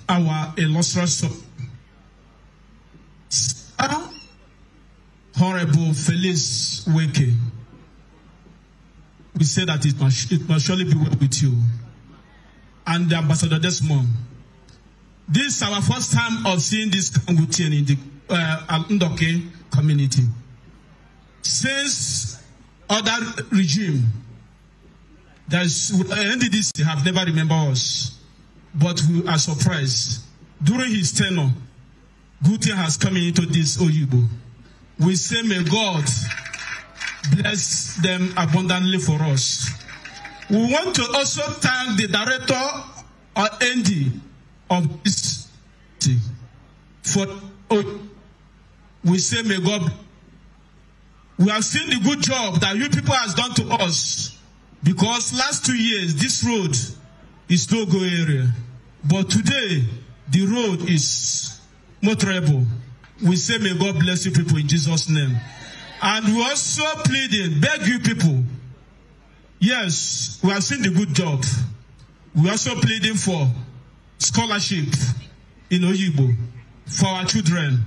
our illustrious Honorable Felix Weke. We say that it must surely be well with you. And Ambassador Desmond. This is our first time of seeing this Kangutian in the Nddc community. Since other regime, Nddc have never remembered us, but we are surprised. During his tenure, good thing has come into this Oyigbo. We say, may God bless them abundantly for us. We want to also thank the director or ND of this city for. We say, may God. We have seen the good job that you people has done to us, because last 2 years this road is no-go area, but today the road is motorable. We say, may God bless you people in Jesus' name. And we also pleading, beg you people. Yes, we have seen the good job. We also pleading for scholarship in Oyigbo for our children.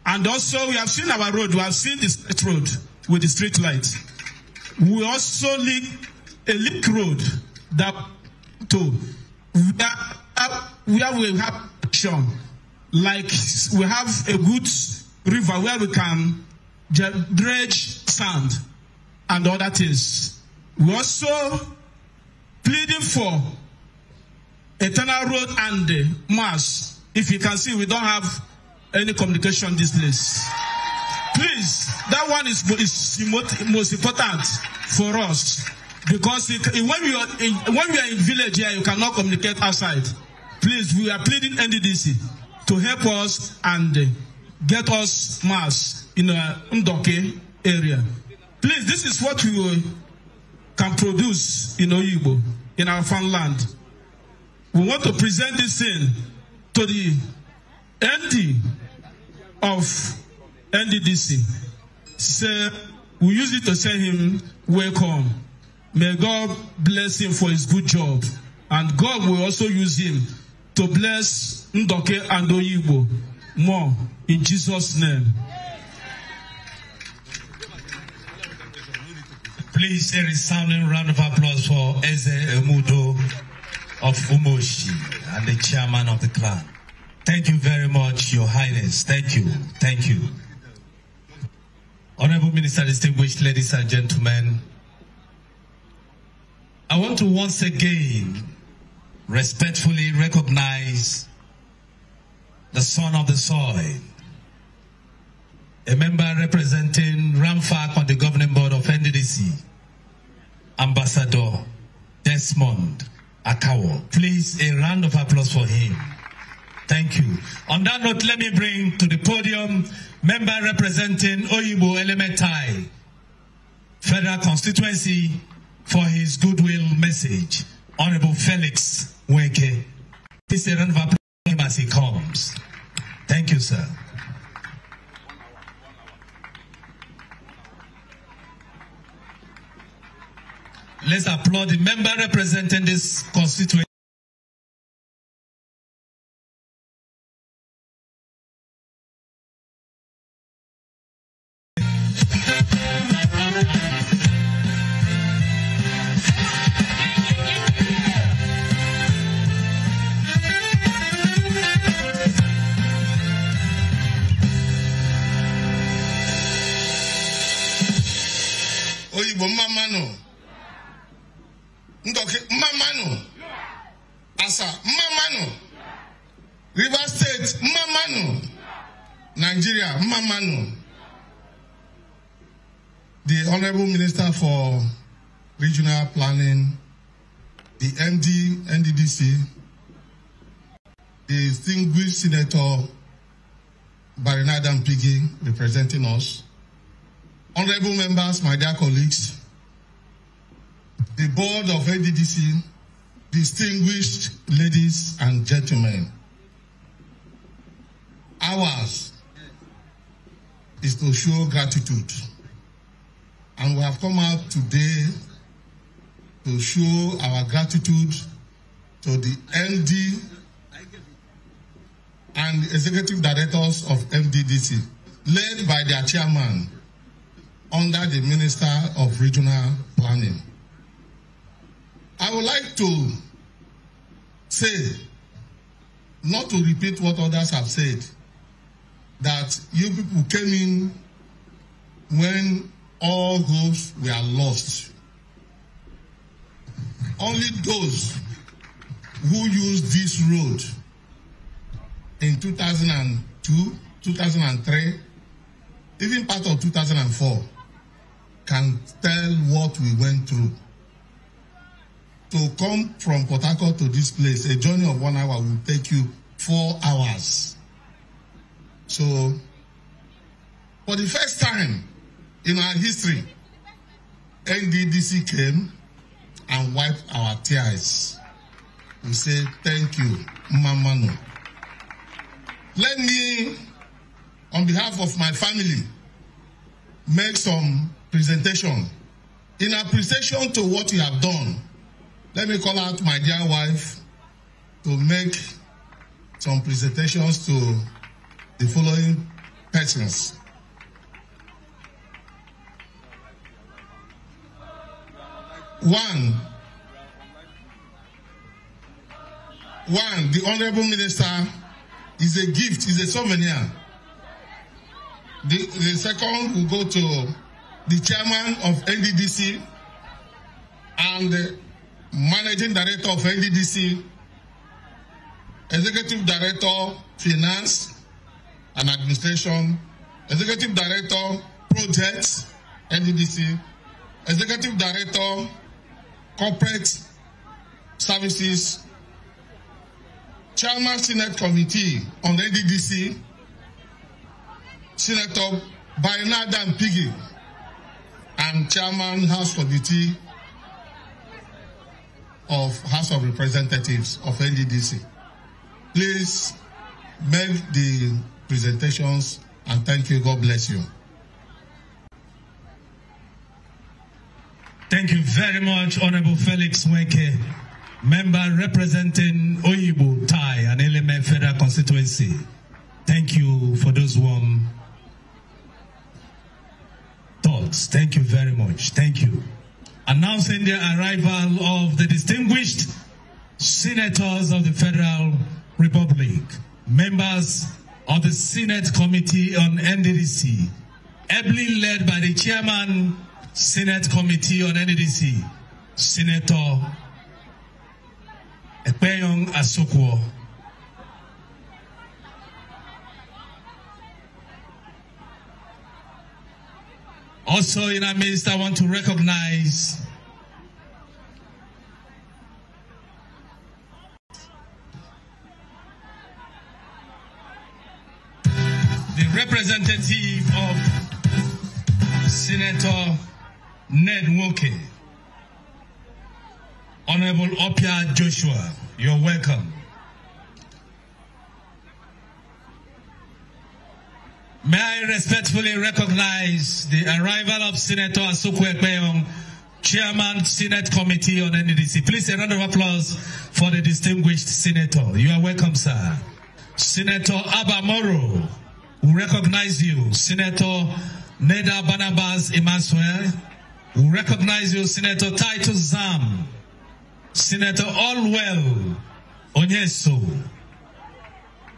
And also we have seen our road. We have seen the street road with the street light. We also leak a link road that to where we have action. Like we have a good river where we can dredge sand and other things. We also pleading for Eternal Road and Mass. If you can see, we don't have any communication this place. Please, that one is most important for us, because when we are in village here, you cannot communicate outside. Please, we are pleading Nddc to help us and get us mass in a Nddc area. Please, this is what we can produce in Oyigbo, in our farmland. We want to present this thing to the ND of Nddc. So we use it to say him welcome. May God bless him for his good job. And God will also use him to bless Nddc and Oyigbo more in Jesus' name. Please, a resounding round of applause for Eze Emudo of Umoshi and the chairman of the clan. Thank you very much, Your Highness. Thank you. Thank you. Honorable Minister, distinguished ladies and gentlemen, I want to once again respectfully recognize the son of the soil, a member representing Ramfak on the governing board of Nddc, Ambassador Desmond Akawo. Please, a round of applause for him. Thank you. On that note, let me bring to the podium member representing Oyigbo Elementai Federal Constituency for his goodwill message, Honorable Felix Weke. Please, a round of applause for him as he comes. Thank you, sir. Let's applaud the member representing this constituency. Oyigbo Mamano. Nddc Mamano. Asa Mamano. River State Mamano. Nigeria Mamano. The Honorable Minister for Regional Planning, the Nddc, the distinguished Senator Barinadam Pigi representing us, honorable members, my dear colleagues, the board of Nddc, distinguished ladies and gentlemen, ours is to show gratitude. And we have come out today to show our gratitude to the ND and executive directors of Nddc, led by their chairman, under the Minister of Regional Planning. I would like to say, not to repeat what others have said, that you people came in when all hopes were lost. Only those who used this road in 2002, 2003, even part of 2004, can tell what we went through. To come from Port Harcourt to this place, a journey of 1 hour will take you 4 hours. So, for the first time in our history, Nddc came and wiped our tears. We say, thank you, Mamano. Let me, on behalf of my family, make some presentation. In appreciation to what you have done, let me call out my dear wife to make some presentations to the following persons. One, the Honorable Minister is a gift, is a souvenir. The second will go to the Chairman of Nddc and the Managing Director of Nddc, Executive Director, Finance and Administration, Executive Director, Projects, Nddc, Executive Director, Corporate Services, Chairman Senate Committee on Nddc, Senator Barinada Piggy, and Chairman House Committee of House of Representatives of Nddc. Please make the presentations and thank you. God bless you. Thank you very much, Honorable Felix Nweke, member representing Oyigbo, Tai, and Eleme Federal Constituency. Thank you for those warm thoughts. Thank you very much. Thank you. Announcing the arrival of the distinguished senators of the Federal Republic, members of the Senate Committee on Nddc, ably led by the Chairman, Senate Committee on Nddc, Senator Ekpeyong Asokwo. Also in our midst, I want to recognize the representative of Senator Ned Nwoke, Honorable Opia Joshua. You're welcome. May I respectfully recognize the arrival of Senator Asokwo Ekpeyong, Chairman, Senate Committee on Nddc. Please a round of applause for the distinguished senator. You are welcome, sir. Senator Abba Moro, we recognize you. Senator Neda Barnabas Emmanuel, we recognize you. Senator Titus Zam, Senator Allwell Onyeso,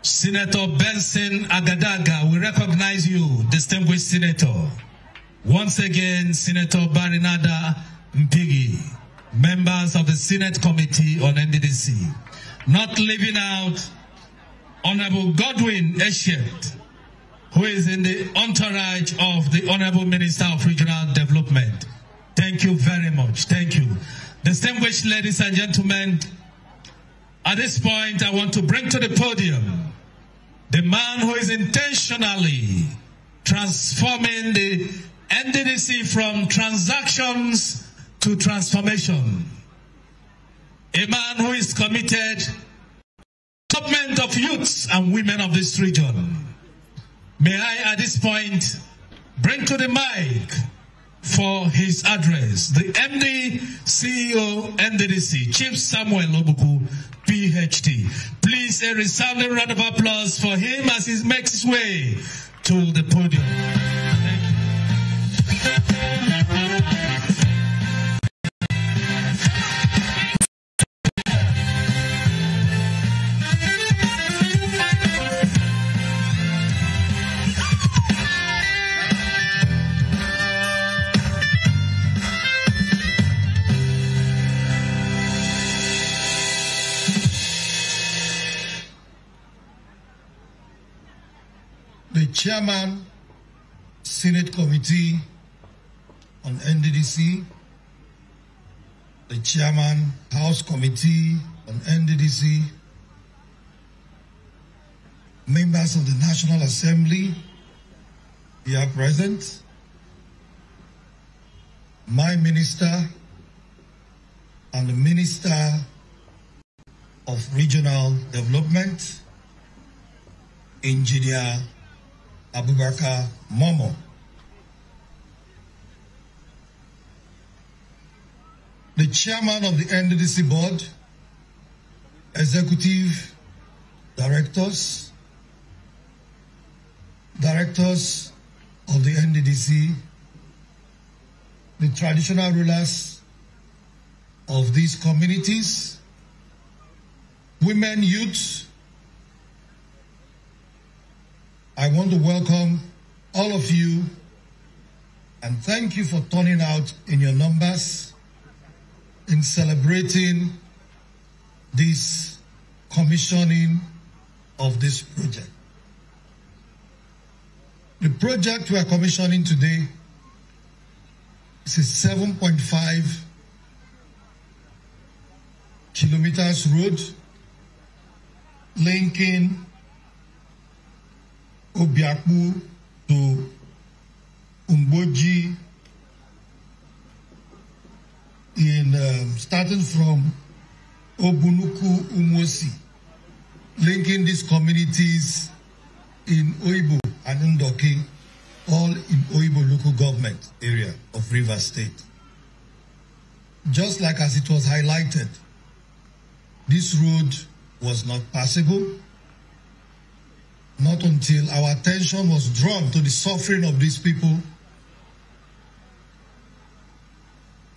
Senator Benson Agadaga, we recognize you, distinguished senator. Once again, Senator Barinada Mpigi, members of the Senate Committee on Nddc. Not leaving out Honorable Godwin Eshet, who is in the entourage of the Honorable Minister of Regional Development. Thank you very much. Thank you. Distinguished ladies and gentlemen, at this point, I want to bring to the podium the man who is intentionally transforming the Nddc from transactions to transformation. A man who is committed to the development of youths and women of this region. May I, at this point, bring to the mic for his address the MD, CEO, Nddc, Chief Samuel Obuku, PhD. Please Please, a resounding round of applause for him as he makes his way to the podium. The Chairman, Senate Committee on Nddc, the Chairman, House Committee on Nddc, members of the National Assembly here present, my Minister and the Minister of Regional Development, Engineer Abubakar Momo. The Chairman of the Nddc Board, Executive Directors, Directors of the Nddc, the traditional rulers of these communities, women, youth. I want to welcome all of you and thank you for turning out in your numbers in celebrating this commissioning of this project. The project we are commissioning today is a 7.5 kilometers road linking Oyigbo to Umboji, starting from Obunuku Umosi, linking these communities in Oyigbo and Nddc, all in Oyigbo local government area of Rivers State. Just like as it was highlighted, this road was not passable, not until our attention was drawn to the suffering of these people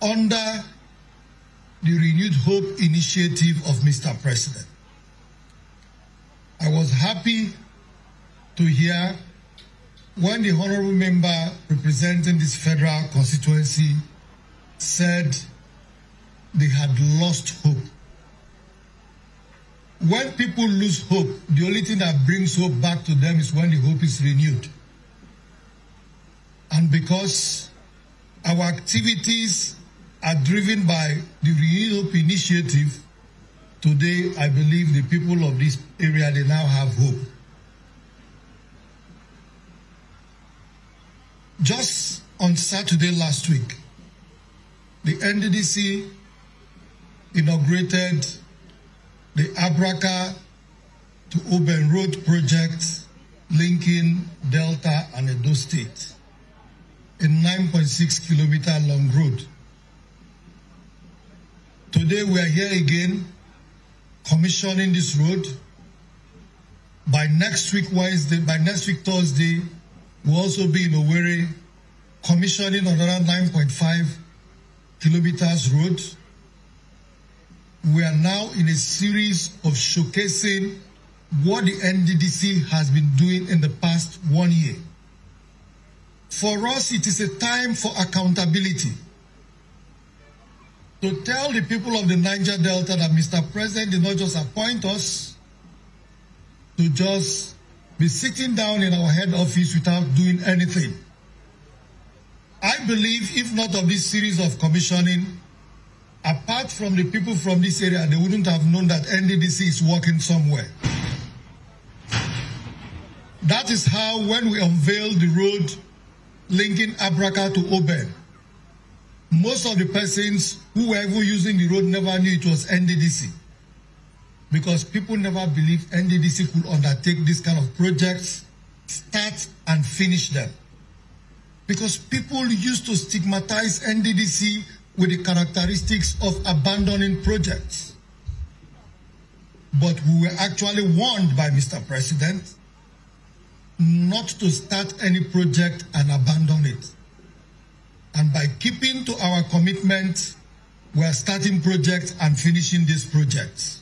under the Renewed Hope initiative of Mr. President. I was happy to hear when the honorable member representing this federal constituency said they had lost hope. When people lose hope, the only thing that brings hope back to them is when the hope is renewed. And because our activities are driven by the Renewed Hope initiative, today I believe the people of this area, they now have hope. Just on Saturday last week, the Nddc inaugurated the Abraka to Oben Road project linking Delta and Edo State, a 9.6 kilometer long road. Today we are here again commissioning this road. By next week Thursday, we'll also be in Owerri commissioning another 9.5 kilometers road. We are now in a series of showcasing what the Nddc has been doing in the past 1 year. For us, it is a time for accountability. To tell the people of the Niger Delta that Mr. President did not just appoint us to just be sitting down in our head office without doing anything. I believe if not of this series of commissioning, apart from the people from this area, they wouldn't have known that Nddc is working somewhere. That is how when we unveiled the road linking Abraka to Oben, most of the persons who were even using the road never knew it was Nddc. Because people never believed Nddc could undertake this kind of projects, start and finish them. Because people used to stigmatize Nddc with the characteristics of abandoning projects. but we were actually warned by Mr. President not to start any project and abandon it. And by keeping to our commitment, we are starting projects and finishing these projects.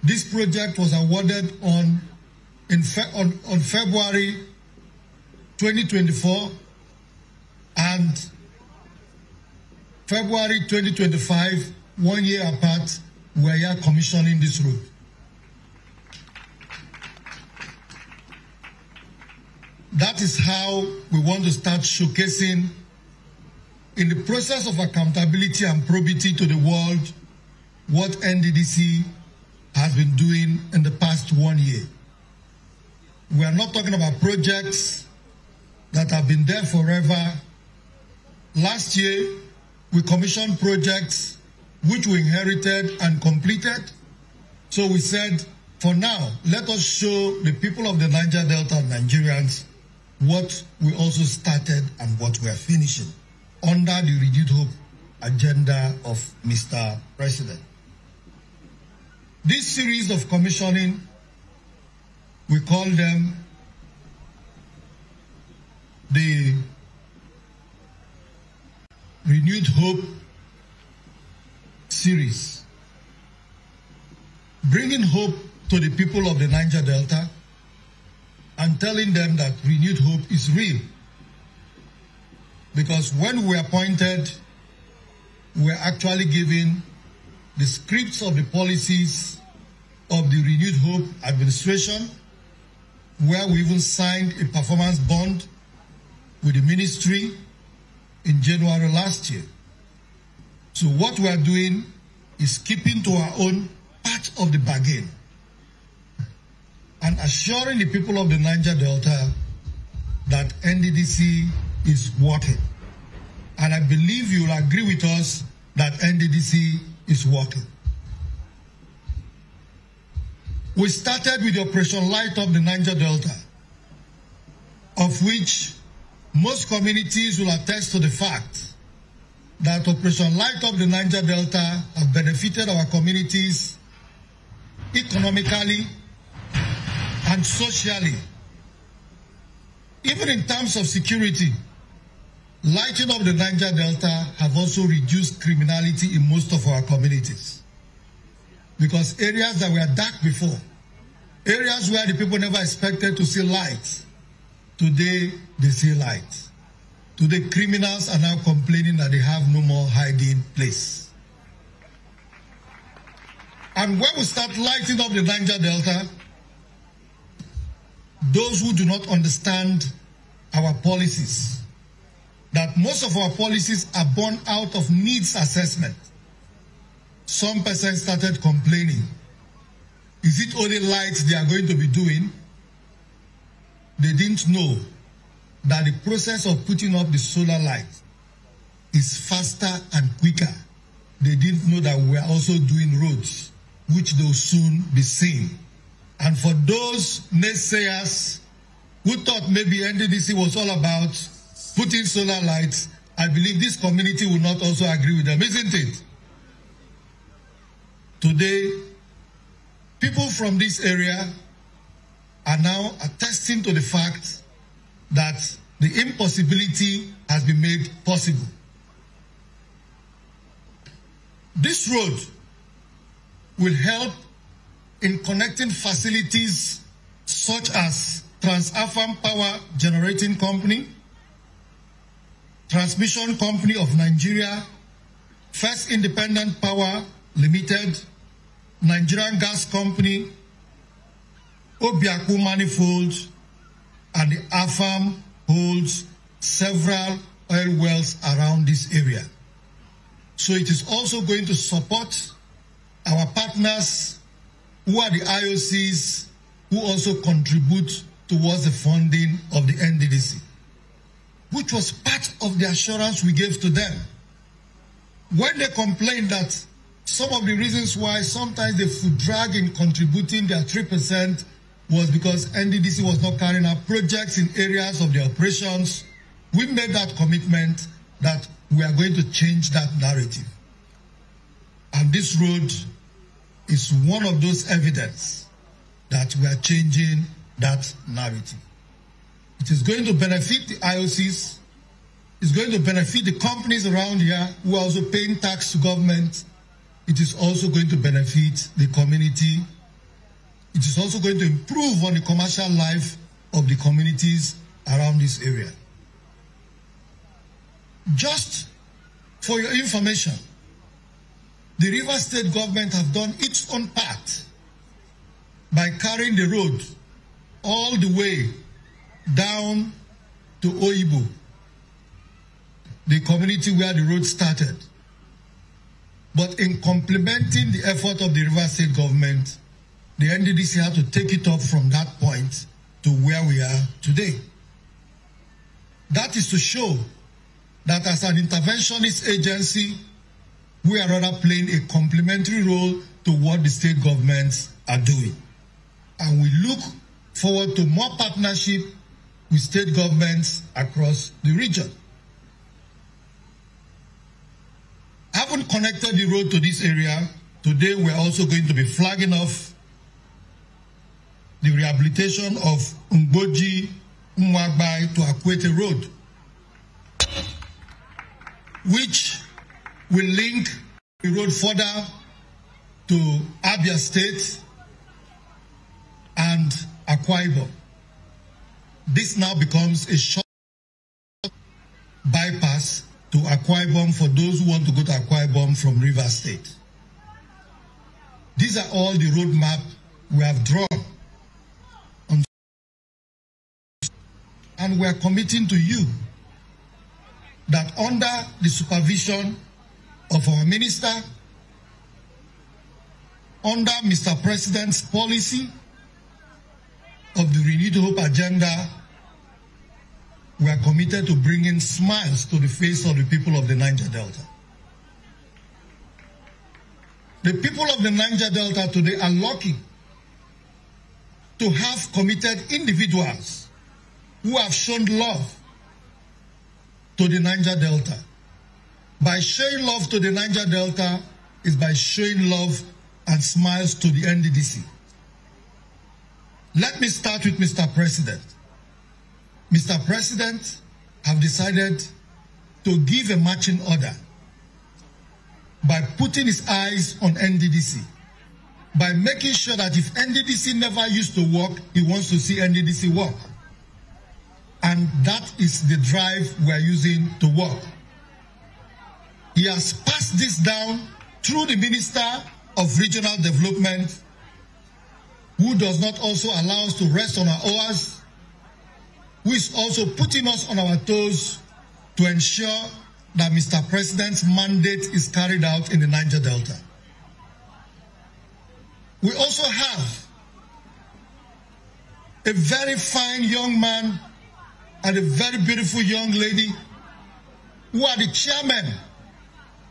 This project was awarded on February 2024, and February 2025, 1 year apart, we are here commissioning this road. That is how we want to start showcasing, in the process of accountability and probity to the world, what Nddc has been doing in the past 1 year. We are not talking about projects that have been there forever. Last year, we commissioned projects which we inherited and completed. So we said, for now, let us show the people of the Niger Delta and Nigerians what we also started and what we are finishing under the renewed hope agenda of Mr. President. This series of commissioning, we call them the Renewed Hope series, bringing hope to the people of the Niger Delta and telling them that renewed hope is real. Because when we appointed, we were actually given the scripts of the policies of the Renewed Hope administration, where we even signed a performance bond with the ministry in January last year. So what we are doing is keeping to our own part of the bargain and assuring the people of the Niger Delta that Nddc is working. And I believe you will agree with us that Nddc is working. We started with the Operation Light Up the Niger Delta, of which most communities will attest to the fact that Operation Light Up the Niger Delta have benefited our communities economically and socially. Even in terms of security, lighting up the Niger Delta have also reduced criminality in most of our communities. Because areas that were dark before, areas where the people never expected to see light, today they see light. Today criminals are now complaining that they have no more hiding place. And when we start lighting up the Niger Delta, those who do not understand our policies, that most of our policies are born out of needs assessment. Some persons started complaining. Is it only lights they are going to be doing? They didn't know that the process of putting up the solar light is faster and quicker. They didn't know that we are also doing roads, which they will soon be seeing. And for those naysayers who thought maybe Nddc was all about putting solar lights, I believe this community will not also agree with them, isn't it? Today, people from this area are now attesting to the fact that the impossibility has been made possible. This road will help in connecting facilities such as Trans-Afam Power Generating Company, Transmission Company of Nigeria, First Independent Power Limited, Nigerian Gas Company, Oyigbo Manifold, and the AFAM holds several oil wells around this area. So it is also going to support our partners who are the IOCs who also contribute towards the funding of the Nddc, which was part of the assurance we gave to them. When they complained that some of the reasons why sometimes they would drag in contributing their 3% was because Nddc was not carrying out projects in areas of the operations, we made that commitment that we are going to change that narrative. And this road is one of those evidence that we are changing that narrative. It is going to benefit the IOCs. It's going to benefit the companies around here who are also paying tax to government. It is also going to benefit the community. It is also going to improve on the commercial life of the communities around this area. Just for your information, the River State government have done its own part by carrying the road all the way down to Oyigbo, the community where the road started. But in complementing the effort of the River State government, the Nddc had to take it up from that point to where we are today. That is to show that as an interventionist agency, we are rather playing a complementary role to what the state governments are doing. And we look forward to more partnership with state governments across the region. Having connected the road to this area, today we're also going to be flagging off the rehabilitation of Mboji Mwagbai to Akwete Road, which will link the road further to Abia State and Akwa Ibom. This now becomes a short bypass to Akwa Ibom for those who want to go to Akwa Ibom from River State. These are all the roadmap we have drawn. And we are committing to you that under the supervision of our minister, under Mr. President's policy of the Renewed Hope agenda, we are committed to bringing smiles to the face of the people of the Niger Delta. The people of the Niger Delta today are lucky to have committed individuals who have shown love to the Niger Delta. By showing love to the Niger Delta is by showing love and smiles to the Nddc. Let me start with Mr. President. Mr. President have decided to give a marching order by putting his eyes on Nddc, by making sure that if Nddc never used to work, he wants to see Nddc work. And that is the drive we are using to work. He has passed this down through the Minister of Regional Development, who does not also allow us to rest on our oars, who is also putting us on our toes to ensure that Mr. President's mandate is carried out in the Niger Delta. We also have a very fine young man and a very beautiful young lady who are the chairmen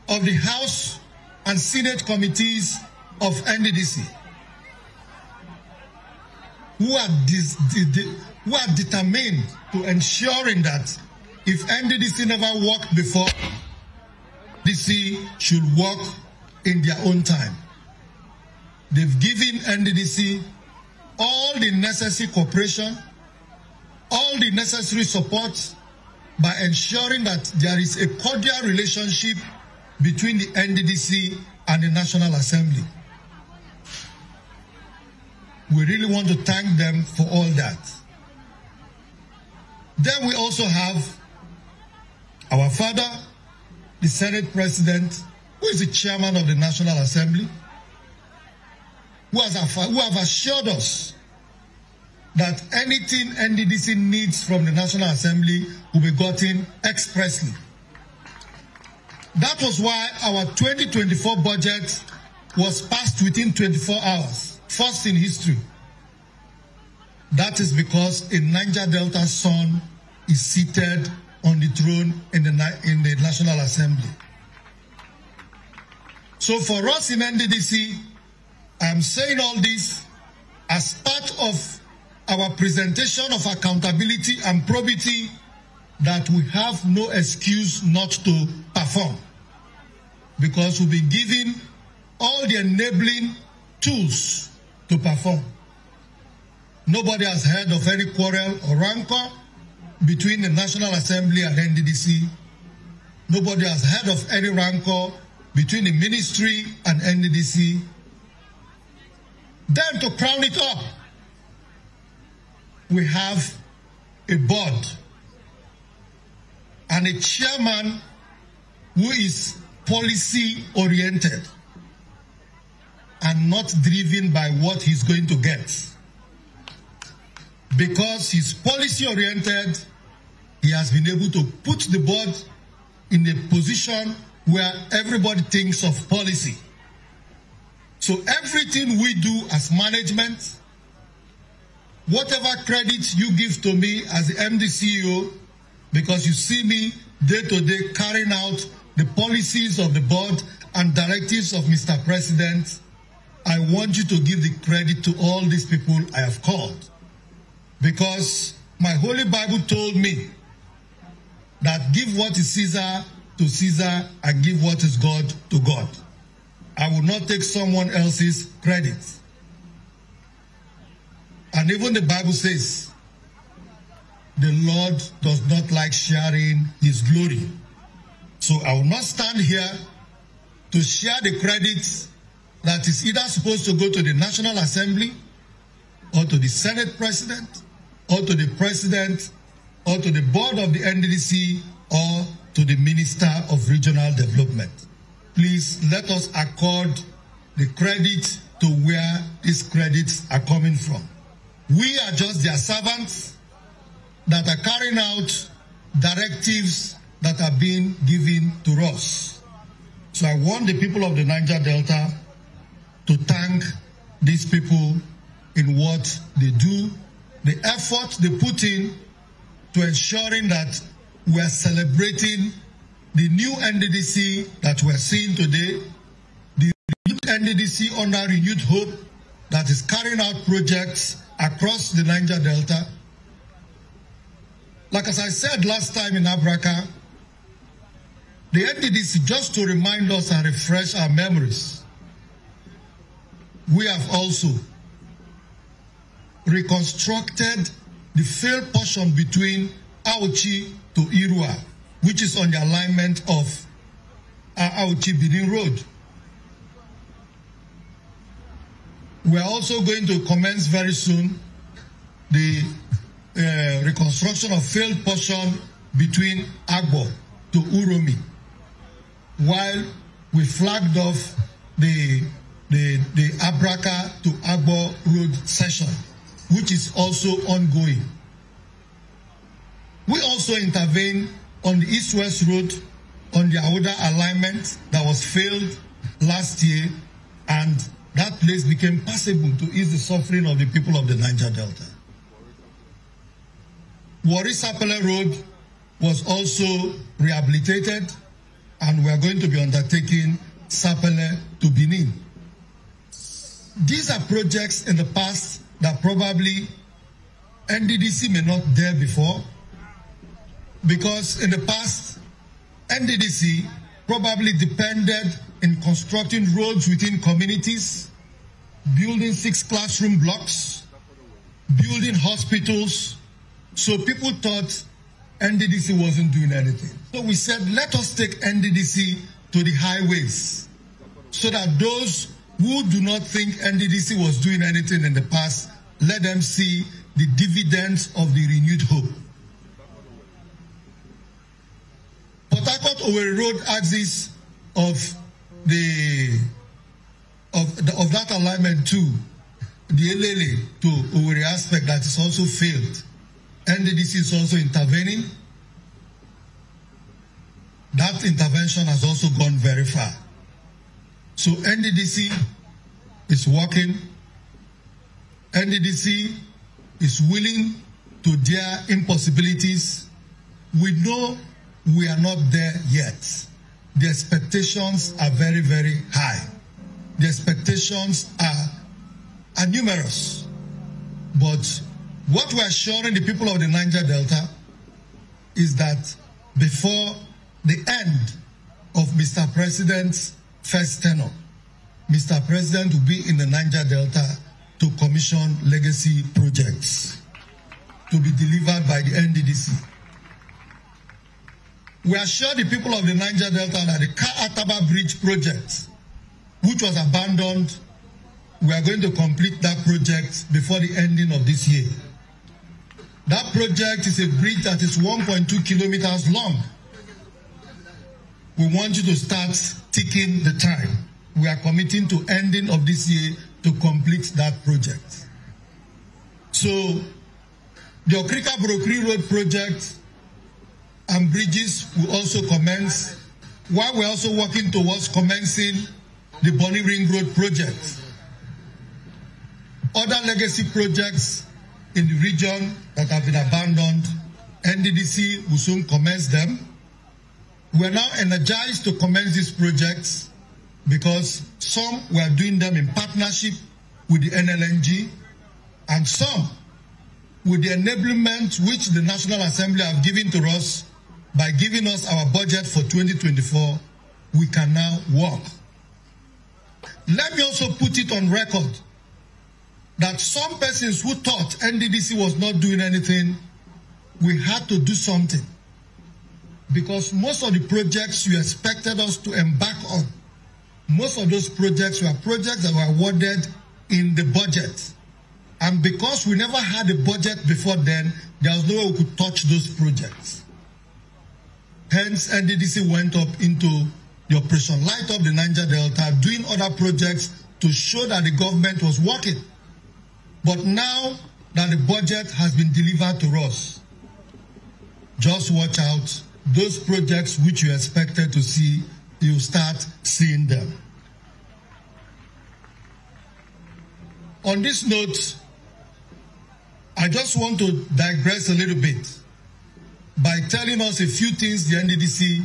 of the House and Senate committees of Nddc, who are determined to ensuring that if Nddc never worked before, DC should work in their own time. They've given Nddc all the necessary cooperation, all the necessary support by ensuring that there is a cordial relationship between the Nddc and the National Assembly. We really want to thank them for all that. Then we also have our father, the Senate President, who is the chairman of the National Assembly, who have assured us that anything Nddc needs from the National Assembly will be gotten expressly. That was why our 2024 budget was passed within 24 hours, first in history. That is because a Niger Delta son is seated on the throne in the National Assembly. So for us in Nddc, I am saying all this as part of our presentation of accountability and probity that we have no excuse not to perform, because we'll be giving all the enabling tools to perform. Nobody has heard of any quarrel or rancor between the National Assembly and Nddc. Nobody has heard of any rancor between the ministry and Nddc. Then to crown it up, we have a board and a chairman who is policy-oriented and not driven by what he's going to get. Because he's policy-oriented, he has been able to put the board in a position where everybody thinks of policy. So everything we do as management, whatever credit you give to me as the MD CEO, because you see me day to day carrying out the policies of the board and directives of Mr. President, I want you to give the credit to all these people I have called. Because my Holy Bible told me that give what is Caesar to Caesar and give what is God to God. I will not take someone else's credit. And even the Bible says, the Lord does not like sharing his glory. So I will not stand here to share the credit that is either supposed to go to the National Assembly or to the Senate President or to the President or to the board of the Nddc or to the Minister of Regional Development. Please let us accord the credit to where these credits are coming from. We are just their servants that are carrying out directives that are being given to us. So I want the people of the Niger Delta to thank these people in what they do, the effort they put in to ensuring that we are celebrating the new Nddc that we are seeing today, the new Nddc under renewed hope that is carrying out projects across the Niger Delta. Like as I said last time in Abraka, the Nddc, just to remind us and refresh our memories, we have also reconstructed the failed portion between Auchi to Irua, which is on the alignment of Auchi-Benin Road. We are also going to commence very soon the reconstruction of failed portion between Agbo to Uromi, while we flagged off the Abraka to Agbo road section, which is also ongoing. We also intervened on the East-West Road on the Aoda alignment that was failed last year, and that place became passable to ease the suffering of the people of the Niger Delta. Warri-Sapele Road was also rehabilitated, and we are going to be undertaking Sapele to Benin. These are projects in the past that probably Nddc may not dare before, because in the past, Nddc probably depended in constructing roads within communities, building 6 classroom blocks, building hospitals. So people thought Nddc wasn't doing anything. So we said, let us take Nddc to the highways so that those who do not think Nddc was doing anything in the past, let them see the dividends of the renewed hope. Port Harcourt-Owerri Road axis of that alignment too, the Elele to Owerri aspect that is also failed. Nddc is also intervening. That intervention has also gone very far. So Nddc is working. Nddc is willing to dare impossibilities. We know we are not there yet. The expectations are very, very high. The expectations are numerous. But what we are assuring the people of the Niger Delta is that before the end of Mr. President's first tenure, Mr. President, will be in the Niger Delta to commission legacy projects to be delivered by the Nddc. We assure the people of the Niger Delta that the Ka-Ataba Bridge project, which was abandoned, we are going to complete that project before the ending of this year. That project is a bridge that is 1.2 kilometers long. We want you to start ticking the time. We are committing to ending of this year to complete that project. So, the Okrika-Borokri Road project and bridges will also commence, while we're also working towards commencing the Bonny Ring Road project. Other legacy projects in the region that have been abandoned, Nddc will soon commence them. We are now energized to commence these projects because some we are doing them in partnership with the NLNG and some with the enablement which the National Assembly have given to us by giving us our budget for 2024, we can now work. Let me also put it on record that some persons who thought Nddc was not doing anything, we had to do something. Because most of the projects you expected us to embark on, most of those projects were projects that were awarded in the budget. And because we never had a budget before then, there was no way we could touch those projects. Hence, Nddc went up into the Operation Light Up the Niger Delta, doing other projects to show that the government was working. But now that the budget has been delivered to us, just watch out. Those projects which you expected to see, you start seeing them. On this note, I just want to digress a little bit by telling us a few things the Nddc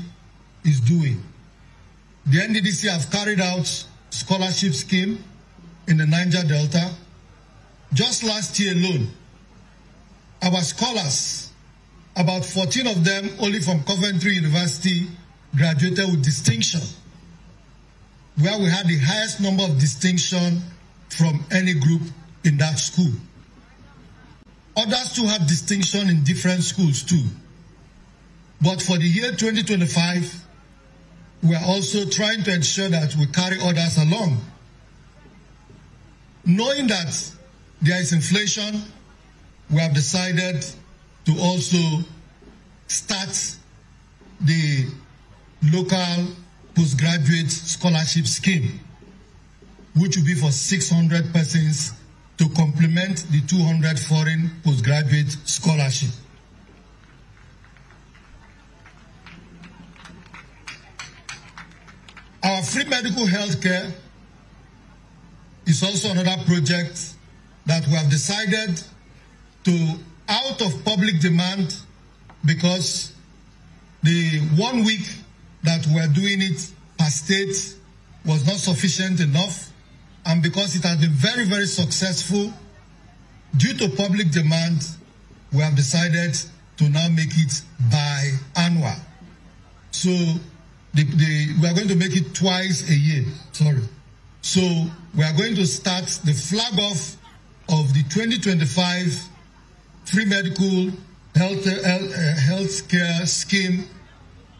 is doing. The Nddc have carried out scholarship scheme in the Niger Delta. Just last year alone, our scholars, about 14 of them only from Coventry University, graduated with distinction, where we had the highest number of distinction from any group in that school. Others too had distinction in different schools too. But for the year 2025, we are also trying to ensure that we carry others along. Knowing that there is inflation, we have decided to also start the local postgraduate scholarship scheme, which will be for 600 persons to complement the 200 foreign postgraduate scholarship. Our free medical health care is also another project that we have decided to, out of public demand, because the 1 week that we are doing it per state was not sufficient enough, and because it has been very, very successful, due to public demand, we have decided to now make it biannual. So we are going to make it twice a year. So we are going to start the flag off of the 2025 free medical health care scheme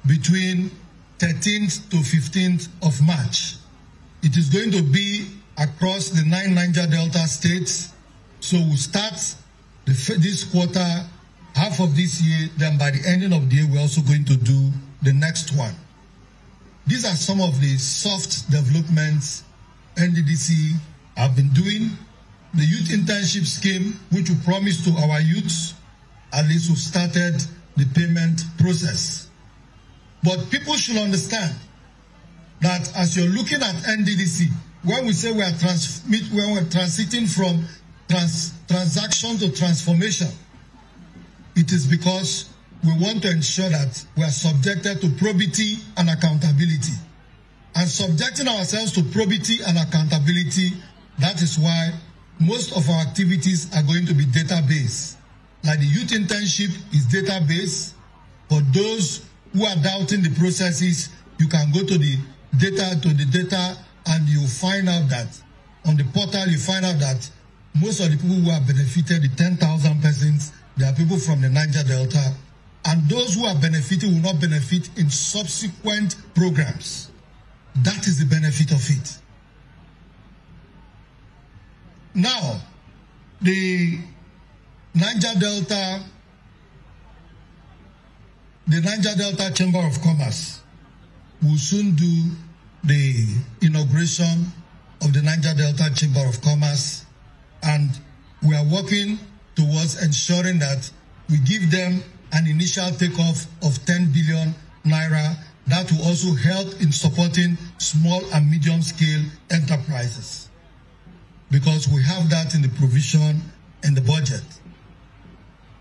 between 13th to 15th of March. It is going to be across the 9 Niger Delta states. So we'll start this quarter, half of this year, then by the ending of the year, we're also going to do the next one. These are some of the soft developments Nddc have been doing. The youth internship scheme, which we promised to our youths, at least we've started the payment process. But people should understand that as you're looking at Nddc, when we say we are transiting from transaction to transformation, it is because we want to ensure that we are subjected to probity and accountability. And subjecting ourselves to probity and accountability, that is why most of our activities are going to be database. Like the youth internship is database. For those who are doubting the processes, you can go to the data and you find out that on the portal, you find out that most of the people who have benefited, the 10,000 persons, they are people from the Niger Delta, and those who are benefiting will not benefit in subsequent programs. That is the benefit of it. Now, the Niger Delta Chamber of Commerce will soon do the inauguration of the Niger Delta Chamber of Commerce, and we are working towards ensuring that we give them an initial takeoff of 10 billion naira that will also help in supporting small and medium scale enterprises, because we have that in the provision in the budget.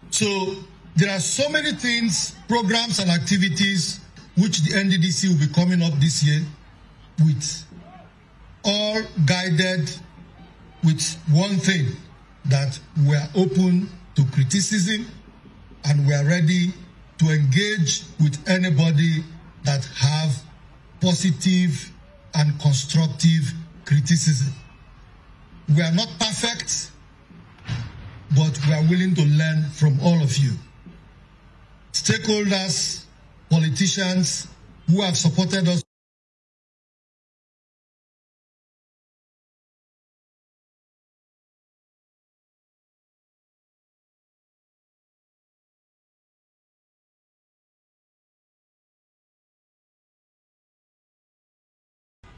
So there are so many things, programs and activities which the Nddc will be coming up this year with, all guided with one thing, that we are open to criticism and we are ready to engage with anybody that have positive and constructive criticism. We are not perfect, but we are willing to learn from all of you. Stakeholders, politicians who have supported us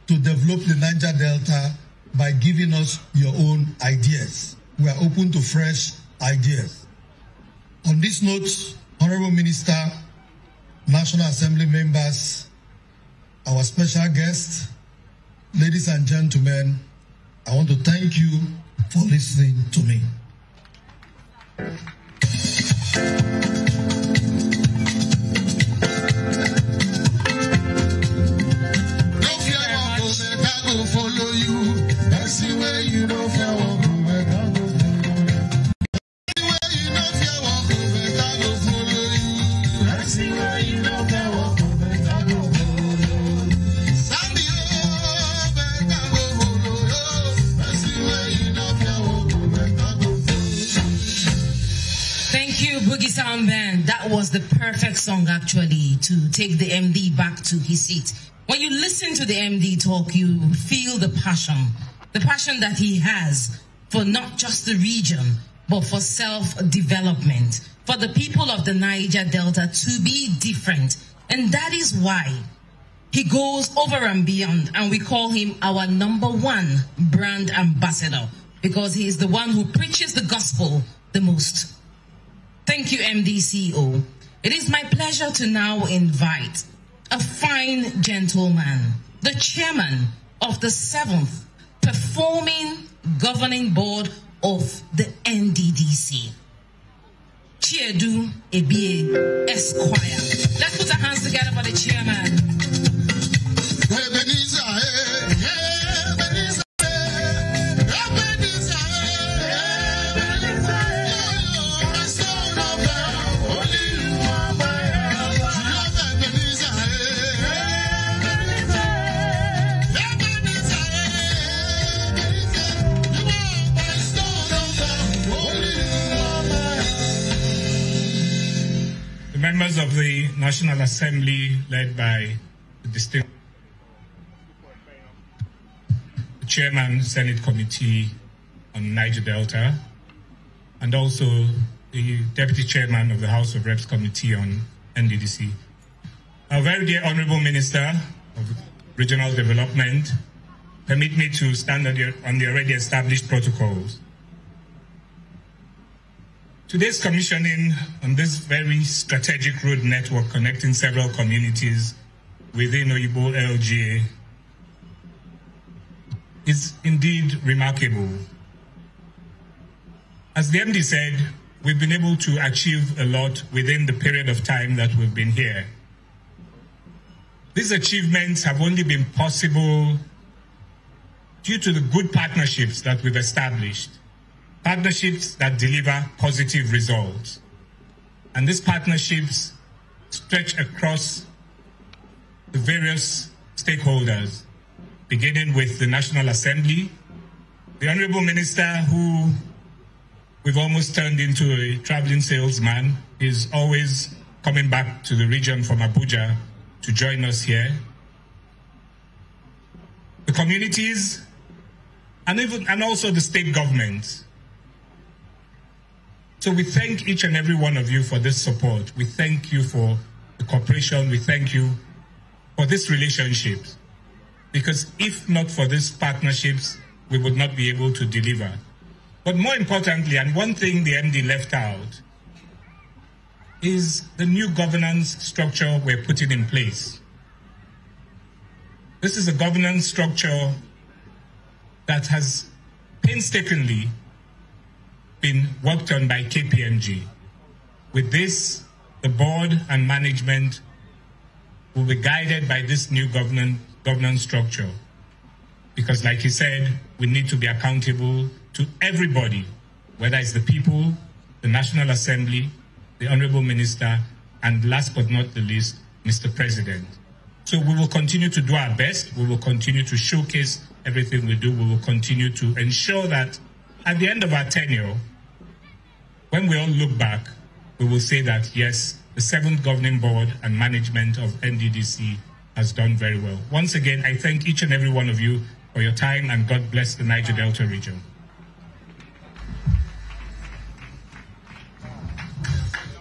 to develop the Niger Delta by giving us your own ideas. We are open to fresh ideas. On this note, Honorable Minister, National Assembly members, our special guests, ladies and gentlemen, I want to thank you for listening to me. Follow you, that's the way you know if you walk over, I go the way you know if you walk over, I go follow you. That's the way you know if you walk over, I go follow you. Sandy, oh, I go follow you. That's the way you know if you walk over, I go follow you. Thank you, Boogie Sound Band. That was the perfect song, actually, to take the MD back to his seat. When you listen to the MD talk, you feel the passion that he has for not just the region, but for self-development, for the people of the Niger Delta to be different. And that is why he goes over and beyond, and we call him our #1 brand ambassador, because he is the one who preaches the gospel the most. Thank you, MDCO. It is my pleasure to now invite a fine gentleman, the chairman of the 7th Performing Governing Board of the Nddc, Chiedu Ebie Esquire. Let's put our hands together for the chairman. Members of the National Assembly, led by the distinguished Chairman, Senate Committee on Niger Delta, and also the Deputy Chairman of the House of Reps Committee on Nddc. Our very dear Honorable Minister of Regional Development, permit me to stand on the already established protocols. Today's commissioning on this very strategic road network connecting several communities within Oyigbo L.G.A is indeed remarkable. As the MD said, we've been able to achieve a lot within the period of time that we've been here. These achievements have only been possible due to the good partnerships that we've established. Partnerships that deliver positive results. And these partnerships stretch across the various stakeholders, beginning with the National Assembly, the Honorable Minister, who we've almost turned into a traveling salesman, is always coming back to the region from Abuja to join us here. The communities, and also the state government. So we thank each and every one of you for this support. We thank you for the cooperation. We thank you for this relationship. Because if not for these partnerships, we would not be able to deliver. But more importantly, and one thing the MD left out, is the new governance structure we're putting in place. This is a governance structure that has painstakingly been worked on by KPMG. With this, the board and management will be guided by this new governance structure. Because like he said, we need to be accountable to everybody, whether it's the people, the National Assembly, the Honorable Minister, and last but not the least, Mr. President. So we will continue to do our best. We will continue to showcase everything we do. We will continue to ensure that at the end of our tenure, when we all look back, we will say that, yes, the 7th Governing Board and management of Nddc has done very well. Once again, I thank each and every one of you for your time, and God bless the Niger Delta region.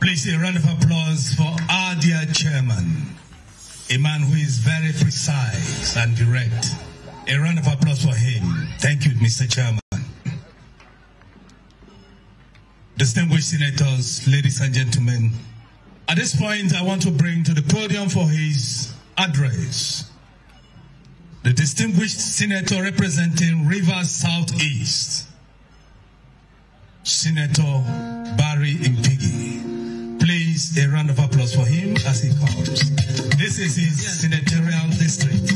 Please, a round of applause for our dear chairman, a man who is very precise and direct. A round of applause for him. Thank you, Mr. Chairman. Distinguished senators, ladies and gentlemen, at this point, I want to bring to the podium for his address the distinguished senator representing Rivers Southeast, Senator Barry Impigi. Please, a round of applause for him as he comes. This is his senatorial district.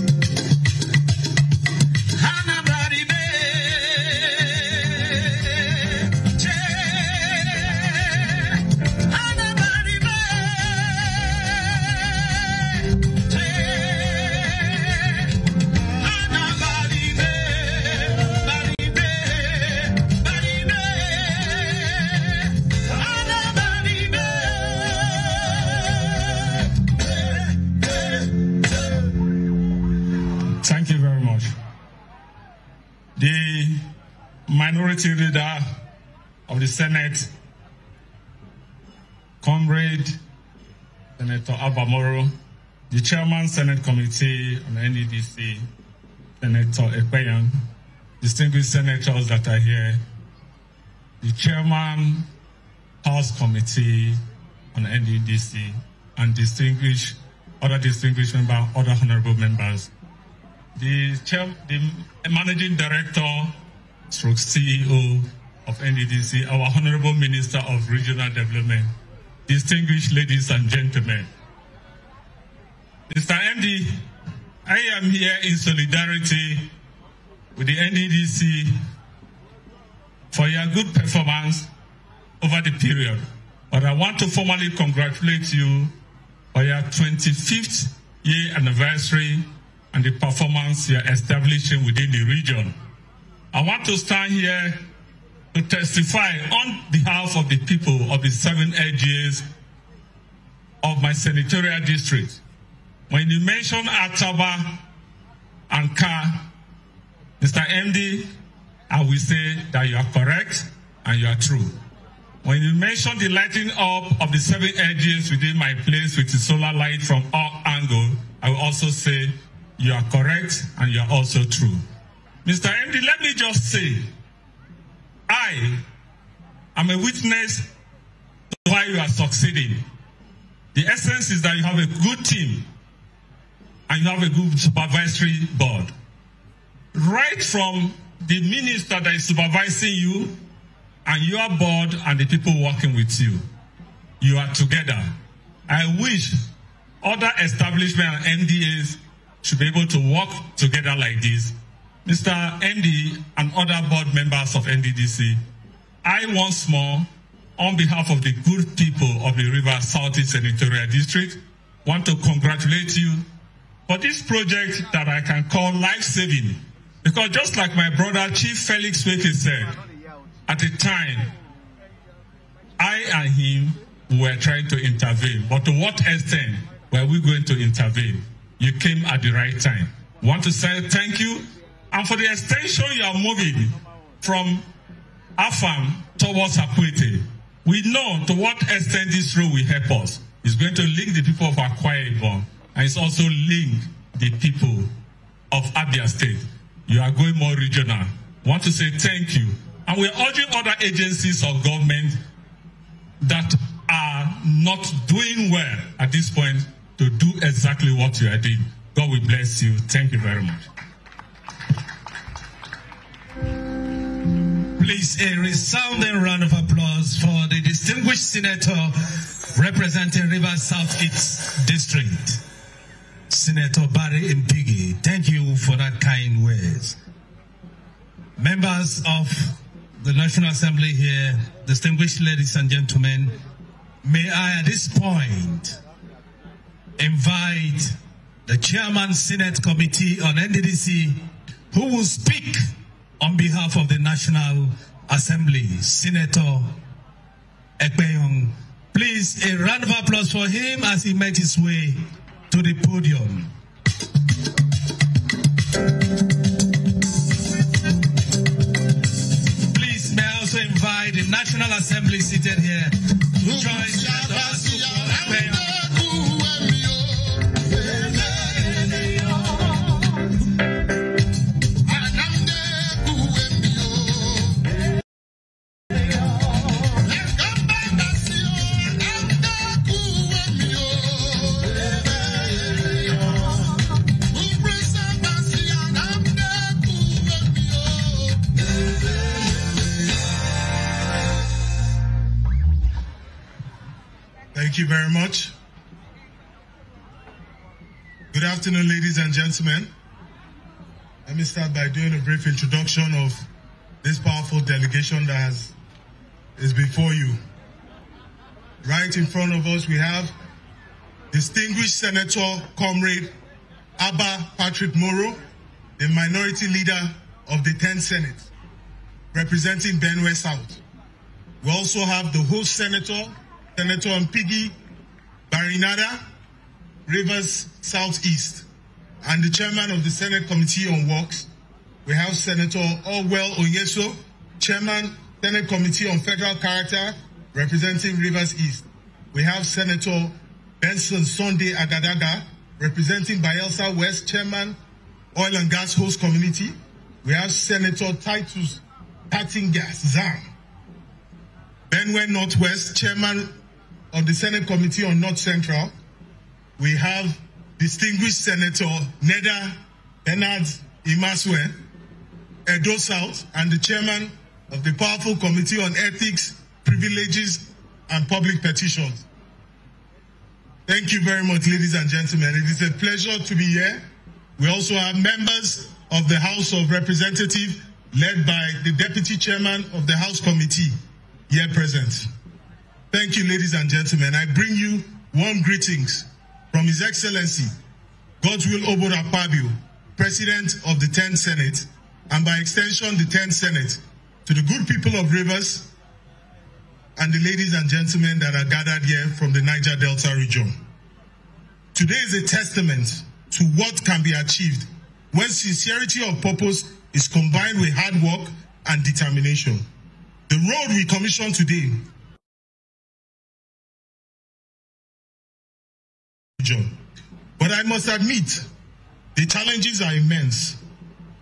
The minority leader of the Senate, Comrade Senator Abamoro, the Chairman Senate Committee on the Nddc, Senator Ekpeyan, distinguished senators that are here, the Chairman House Committee on the Nddc, and other distinguished members, other honorable members, the Managing Director, stroke CEO of Nddc, our Honorable Minister of Regional Development, distinguished ladies and gentlemen. Mr. MD, I am here in solidarity with the Nddc for your good performance over the period. But I want to formally congratulate you for your 25th year anniversary and the performance you are establishing within the region. I want to stand here to testify on behalf of the people of the 7 L.G.As of my senatorial district. When you mention Ataba and Ka, Mr. MD, I will say that you are correct and you are true. When you mention the lighting up of the 7 L.G.As within my place with the solar light from all angles, I will also say you are correct and you are also true. Mr. MD, let me just say, I am a witness to why you are succeeding. The essence is that you have a good team and you have a good supervisory board. Right from the minister that is supervising you and your board and the people working with you, you are together. I wish other establishments and MDAs should be able to work together like this. Mr. MD and other board members of Nddc, I once more, on behalf of the good people of the River Southeast Senatorial District, want to congratulate you for this project that I can call life-saving. Because just like my brother, Chief Felix Weke said, at the time, I and him were trying to intervene. But to what extent were we going to intervene? You came at the right time. I want to say thank you. And for the extension you are moving from Afam towards Akwete, we know to what extent this road will help us. It's going to link the people of Oyigbo, and it's also link the people of Abia State. You are going more regional. I want to say thank you. And we're urging other agencies of government that are not doing well at this point to do exactly what you are doing. God will bless you. Thank you very much. Please, a resounding round of applause for the distinguished senator representing Rivers South-East District, Senator Barry Mpigi. Thank you for that kind words. Members of the National Assembly here, distinguished ladies and gentlemen, may I at this point invite the Chairman Senate Committee on Nddc, who will speak on behalf of the National Assembly, Senator Ekpeyong. Please, a round of applause for him as he made his way to the podium. Please, may I also invite the National Assembly seated here to join Senator Ekpeyong. Thank you very much. Good afternoon, ladies and gentlemen. Let me start by doing a brief introduction of this powerful delegation that is before you. Right in front of us, we have distinguished Senator Comrade Abba Patrick Moro, the minority leader of the 10th Senate, representing Benue South. We also have the host senator, Senator Mpigi Barinada, Rivers Southeast, and the chairman of the Senate Committee on Works. We have Senator Orwell Onyeso, chairman, Senate Committee on Federal Character, representing Rivers East. We have Senator Benson Sunday Agadaga, representing Bayelsa West, chairman, Oil and Gas Host Community. We have Senator Titus Patingas Zam, Benue Northwest, chairman of the Senate Committee on North Central. We have distinguished Senator Neda Bernard Imaswe, Edo South, and the chairman of the powerful Committee on Ethics, Privileges, and Public Petitions. Thank you very much, ladies and gentlemen. It is a pleasure to be here. We also have members of the House of Representatives, led by the Deputy Chairman of the House Committee, here present. Thank you, ladies and gentlemen. I bring you warm greetings from His Excellency, Godswill Obor Akpabio, President of the 10th Senate, and by extension, the 10th Senate, to the good people of Rivers and the ladies and gentlemen that are gathered here from the Niger Delta region. Today is a testament to what can be achieved when sincerity of purpose is combined with hard work and determination. The road we commissioned today but I must admit, the challenges are immense.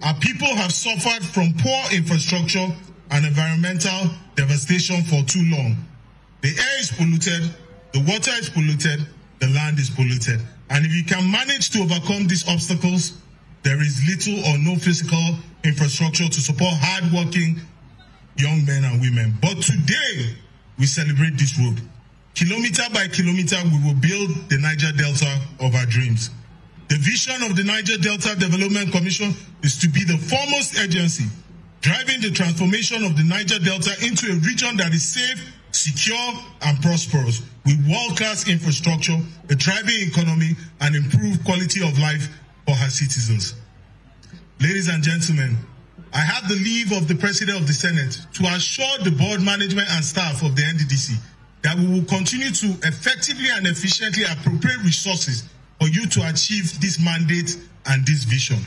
Our people have suffered from poor infrastructure and environmental devastation for too long. The air is polluted, the water is polluted, the land is polluted. And if you can manage to overcome these obstacles, there is little or no physical infrastructure to support hard-working young men and women. But today, we celebrate this road. Kilometer by kilometer, we will build the Niger Delta of our dreams. The vision of the Niger Delta Development Commission is to be the foremost agency driving the transformation of the Niger Delta into a region that is safe, secure and prosperous with world-class infrastructure, a thriving economy, and improved quality of life for her citizens. Ladies and gentlemen, I have the leave of the President of the Senate to assure the board, management, and staff of the Nddc that we will continue to effectively and efficiently appropriate resources for you to achieve this mandate and this vision.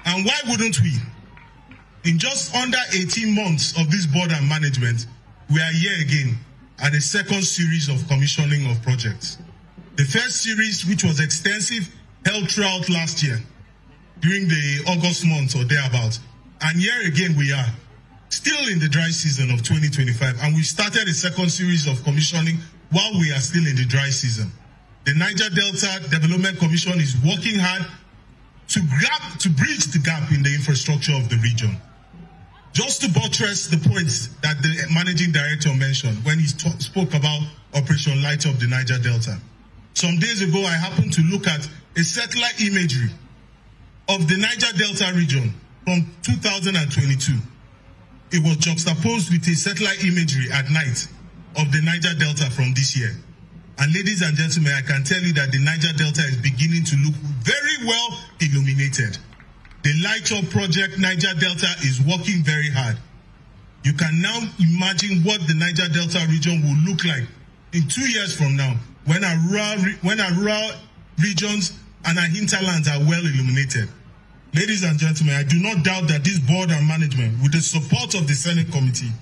And why wouldn't we? In just under 18 months of this board and management, we are here again at a second series of commissioning of projects. The first series, which was extensive, held throughout last year, during the August month or thereabouts. And here again we are, still in the dry season of 2025, and we started a second series of commissioning while we are still in the dry season. The Niger Delta Development Commission is working hard to bridge the gap in the infrastructure of the region. Just to buttress the points that the managing director mentioned when he spoke about Operation Light Up the Niger Delta. Some days ago, I happened to look at a satellite imagery of the Niger Delta region from 2022. It was juxtaposed with a satellite imagery at night of the Niger Delta from this year. And ladies and gentlemen, I can tell you that the Niger Delta is beginning to look very well illuminated. The Light Up project, Niger Delta, is working very hard. You can now imagine what the Niger Delta region will look like in 2 years from now, when our rural regions and our hinterlands are well illuminated. Ladies and gentlemen, I do not doubt that this board and management, with the support of the Senate committee,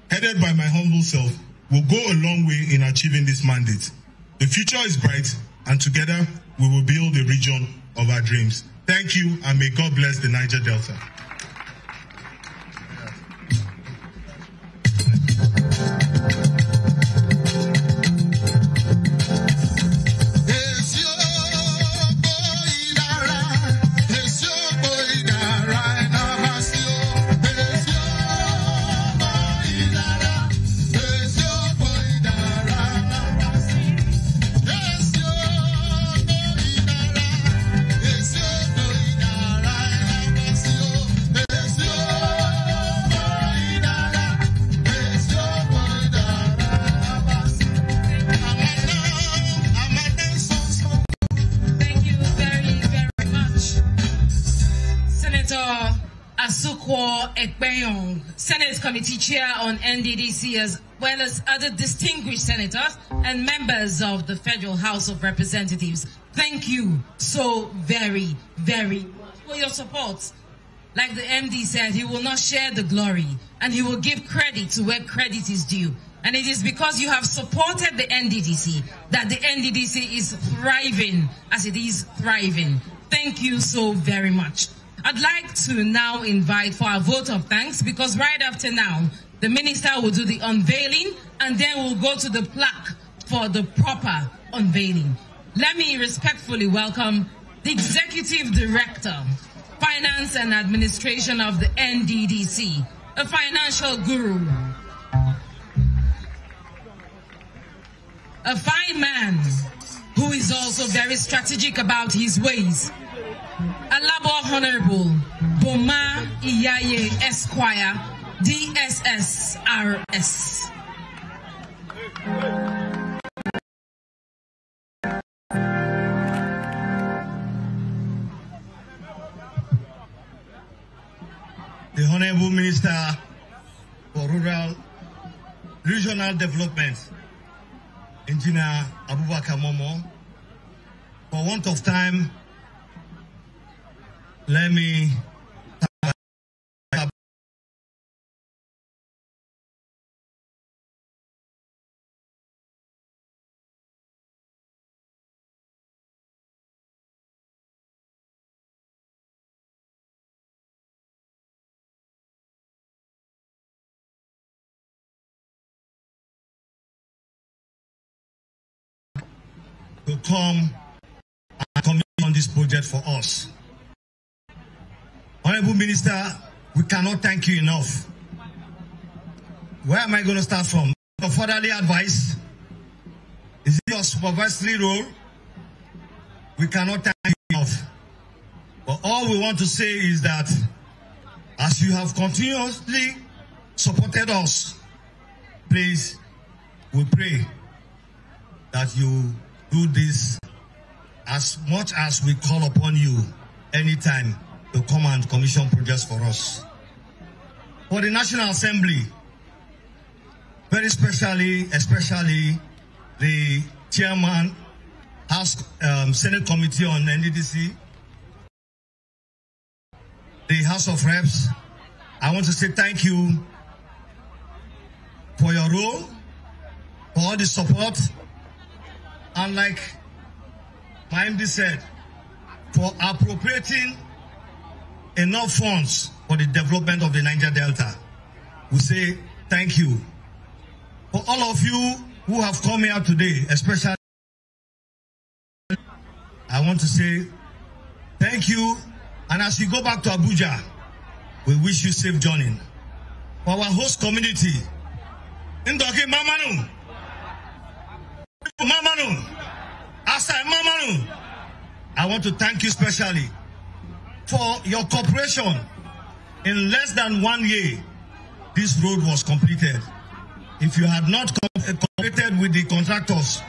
headed by my humble self, will go a long way in achieving this mandate. The future is bright, and together we will build a region of our dreams. Thank you, and may God bless the Niger Delta. Senate Committee Chair on Nddc, as well as other distinguished senators and members of the Federal House of Representatives. Thank you so very, very much for your support. Like the MD said, he will not share the glory, and he will give credit to where credit is due. And it is because you have supported the Nddc that the Nddc is thriving as it is thriving. Thank you so very much. I'd like to now invite for our vote of thanks, because right after now, the minister will do the unveiling, and then we'll go to the plaque for the proper unveiling. Let me respectfully welcome the Executive Director, Finance and Administration of the Nddc, a financial guru, a fine man who is also very strategic about his ways. Alabo Honorable Boma Iyaye Esquire, DSSRS. The Honorable Minister for Regional Development, Engineer Abubakar Momo. For want of time, let me to come and commission this project for us. Honorable Minister, we cannot thank you enough. Where am I going to start from? Your fatherly advice? Is it your supervisory role? We cannot thank you enough. But all we want to say is that as you have continuously supported us. Please, we pray that you do this as much as we call upon you anytime to come and commission projects for us. For the National Assembly, very especially the chairman, House Senate Committee on Nddc, the House of Reps, I want to say thank you for your role, for all the support, and like my MD said, for appropriating enough funds for the development of the Niger Delta. We say thank you. For all of you who have come here today, especially, I want to say thank you. And as you go back to Abuja, we wish you safe journey. For our host community, Ndoki Mamanu, Mamanu, Asai Mamanu, I want to thank you specially for your cooperation. In less than 1 year, this road was completed. If you had not cooperated with the contractors,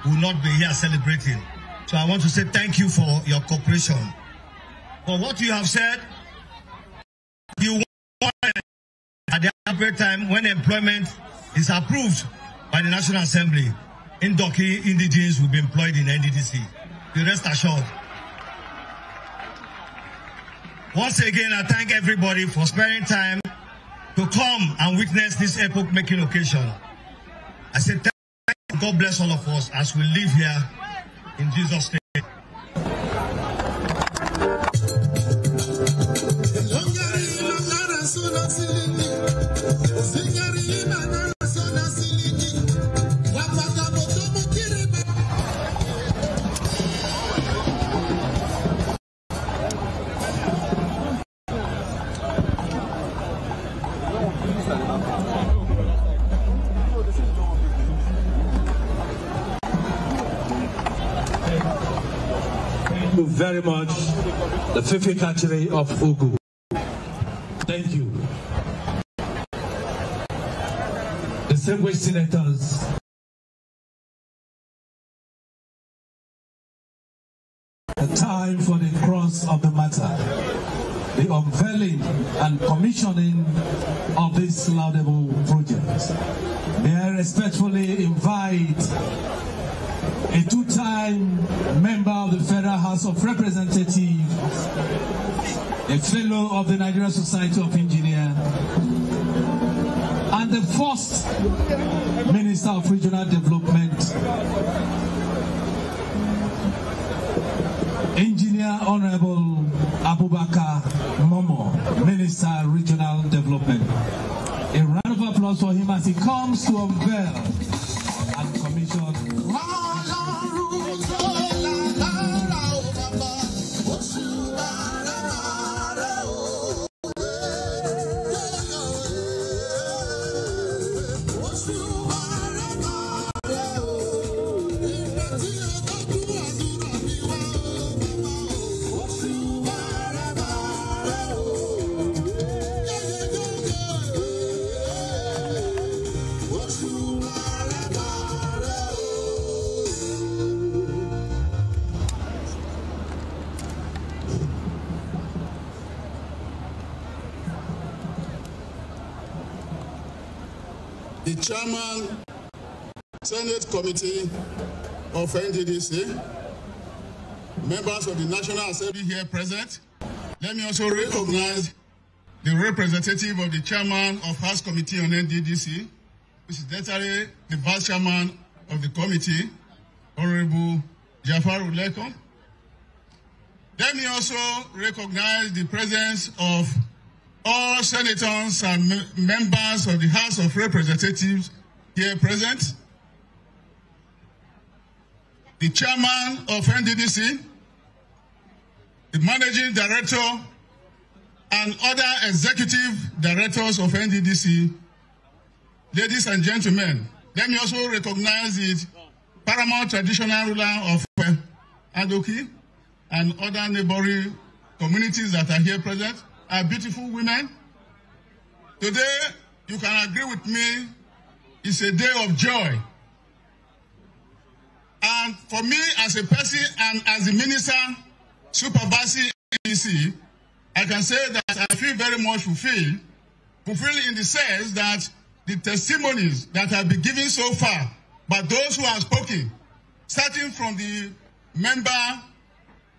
we will not be here celebrating. So I want to say thank you for your cooperation. For what you have said, you want at the appropriate time when employment is approved by the National Assembly, Ndoki indigenes will be employed in Nddc. Be rest assured. Once again, I thank everybody for sparing time to come and witness this epoch-making occasion. I say thank you. God bless all of us as we live here in Jesus' name. Thank you very much, the Fifi Catchery of Ugu. Thank you. Distinguished senators, the time for the cross of the matter, the unveiling and commissioning of this laudable project. May I respectfully invite a two-time member of the Federal House of Representatives, a fellow of the Nigerian Society of Engineers, and the first Minister of Regional Development, Engineer Honorable Abubakar Momo, Minister of Regional Development. A round of applause for him as he comes to unveil and commission. The Chairman, Senate Committee of Nddc, members of the National Assembly here present. Let me also recognize the representative of the Chairman of House Committee on Nddc, which is literally the Vice Chairman of the committee, Honorable Jafaru Leko. Let me also recognize the presence of all senators and members of the House of Representatives here present, the Chairman of Nddc, the Managing Director, and other Executive Directors of Nddc. Ladies and gentlemen, let me also recognize the paramount traditional ruler of Adoki and other neighboring communities that are here present. Are beautiful women. Today you can agree with me, it's a day of joy. And for me, as a person and as the minister supervising Nddc, I can say that I feel very much fulfilled in the sense that the testimonies that have been given so far by those who have spoken, starting from the member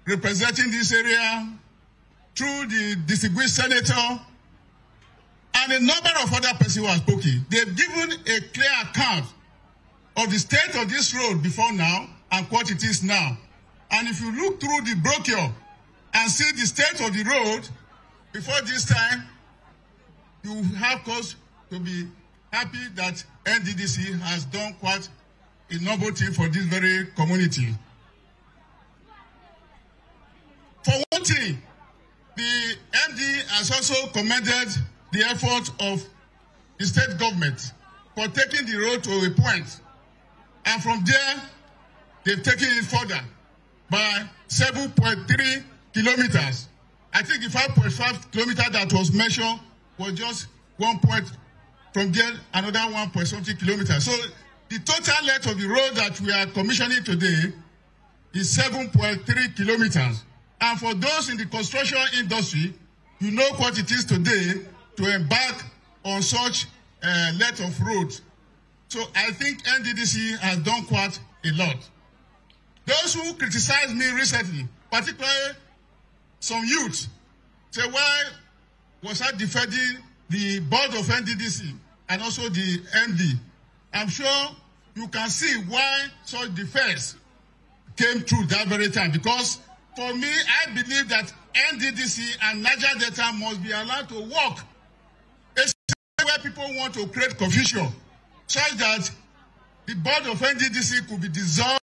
representing this area, through the distinguished senator, and a number of other persons who have spoken, they've given a clear account of the state of this road before now and what it is now. And if you look through the brochure and see the state of the road before this time, you have cause to be happy that Nddc has done quite a noble thing for this very community. For one thing, the MD has also commended the effort of the state government for taking the road to a point. And from there, they've taken it further by 7.3 kilometers. I think the 5.5 kilometers that was mentioned was just 1 point. From there, another 1.something kilometers. So the total length of the road that we are commissioning today is 7.3 kilometers. And for those in the construction industry, you know what it is today to embark on such length of road. So I think Nddc has done quite a lot. Those who criticized me recently, particularly some youth, say, why was I defending the board of Nddc and also the MD? I'm sure you can see why such defense came through that very time. Because for me, I believe that Nddc and Niger Delta must be allowed to work, especially where people want to create confusion, such that the board of Nddc could be dissolved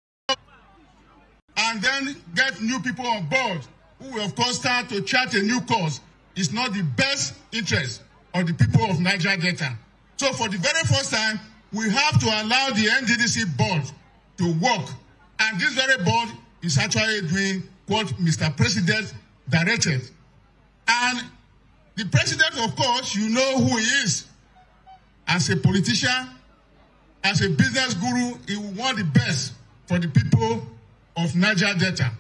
and then get new people on board who will, of course, start to chart a new course. It's not the best interest of the people of Niger Delta. So for the very first time, we have to allow the Nddc board to work. And this very board is actually doing what Mr. President directed. And the president, of course, you know who he is. As a politician, as a business guru, he will want the best for the people of Niger Delta.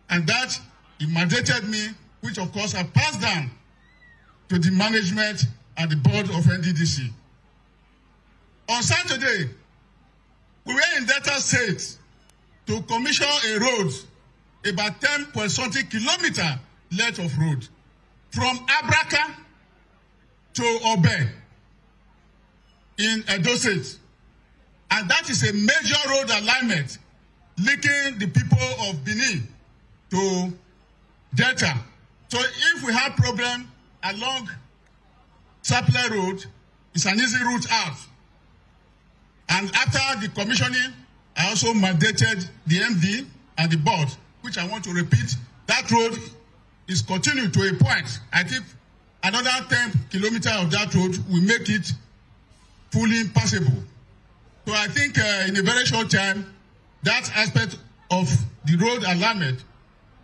And that he mandated me, which of course I passed down to the management and the board of Nddc. On Saturday, we were in Delta State to commission a road, about 10.something kilometer length of road, from Abraka to Obe in Edo State. And that is a major road alignment linking the people of Benin to Delta. So if we have problem along Sapele Road, it's an easy route out. And after the commissioning, I also mandated the MD and the board, which I want to repeat, that road is continued to a point. I think another 10 kilometers of that road will make it fully passable. So I think in a very short time, that aspect of the road alignment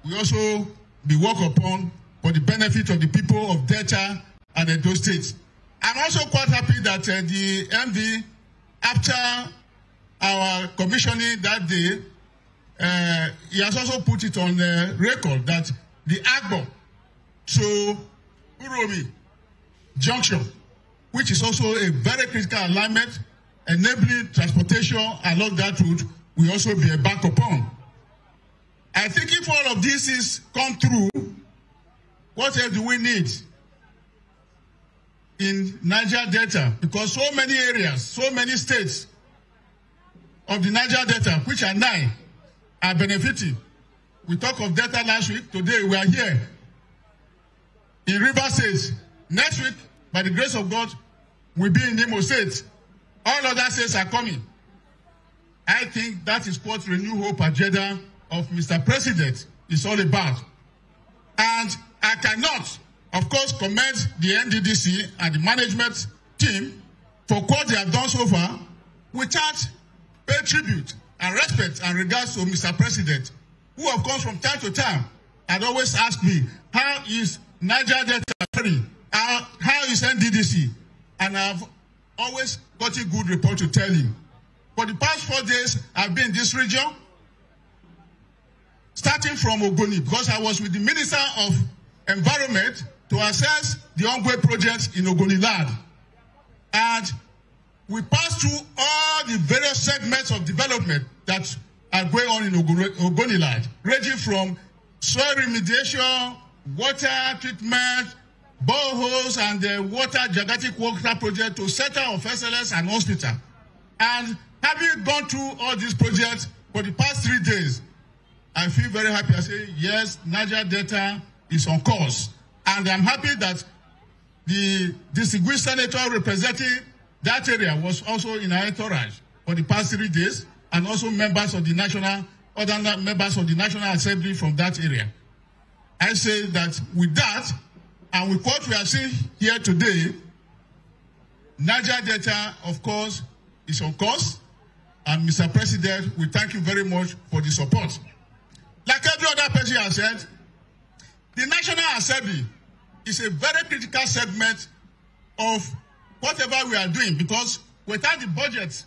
will also be worked upon for the benefit of the people of Delta and Edo State. I'm also quite happy that the MD, after our commissioning that day, he has also put it on record that the Oyigbo to Uromi junction, which is also a very critical alignment, enabling transportation along that route, will also be embarked upon. I think if all of this is come through, what else do we need in Niger Delta? Because so many areas, so many states of the Niger Delta, which are 9, are benefiting. We talked of Delta last week. Today we are here in River State. Next week, by the grace of God, we'll be in Imo State. All other states are coming. I think that is what Renew Hope agenda of Mr. President is all about. And I cannot, of course, commend the Nddc and the management team for what they have done so far without pay tribute and respect and regards to Mr. President, who, of course, from time to time, had always asked me, how is Niger Delta faring? How is Nddc? And I've always got a good report to tell you. For the past 4 days, I've been in this region, starting from Ogoni, because I was with the Minister of Environment to assess the ongoing projects in Ogoni land. And we passed through all the various segments of development that are going on in Ogoni land, ranging from soil remediation, water treatment, boreholes, and the gigantic water project to Center of Excellence and Hospital. And having gone through all these projects for the past 3 days, I feel very happy. I say, yes, Niger Delta is on course. And I'm happy that the distinguished senator representing that area was also in our entourage for the past 3 days, and also members of the other members of the National Assembly from that area. I say that with that, and with what we are seeing here today, Niger Delta, of course, is on course. And Mr. President, we thank you very much for the support. Like every other person has said, the National Assembly is a very critical segment of whatever we are doing, because without the budget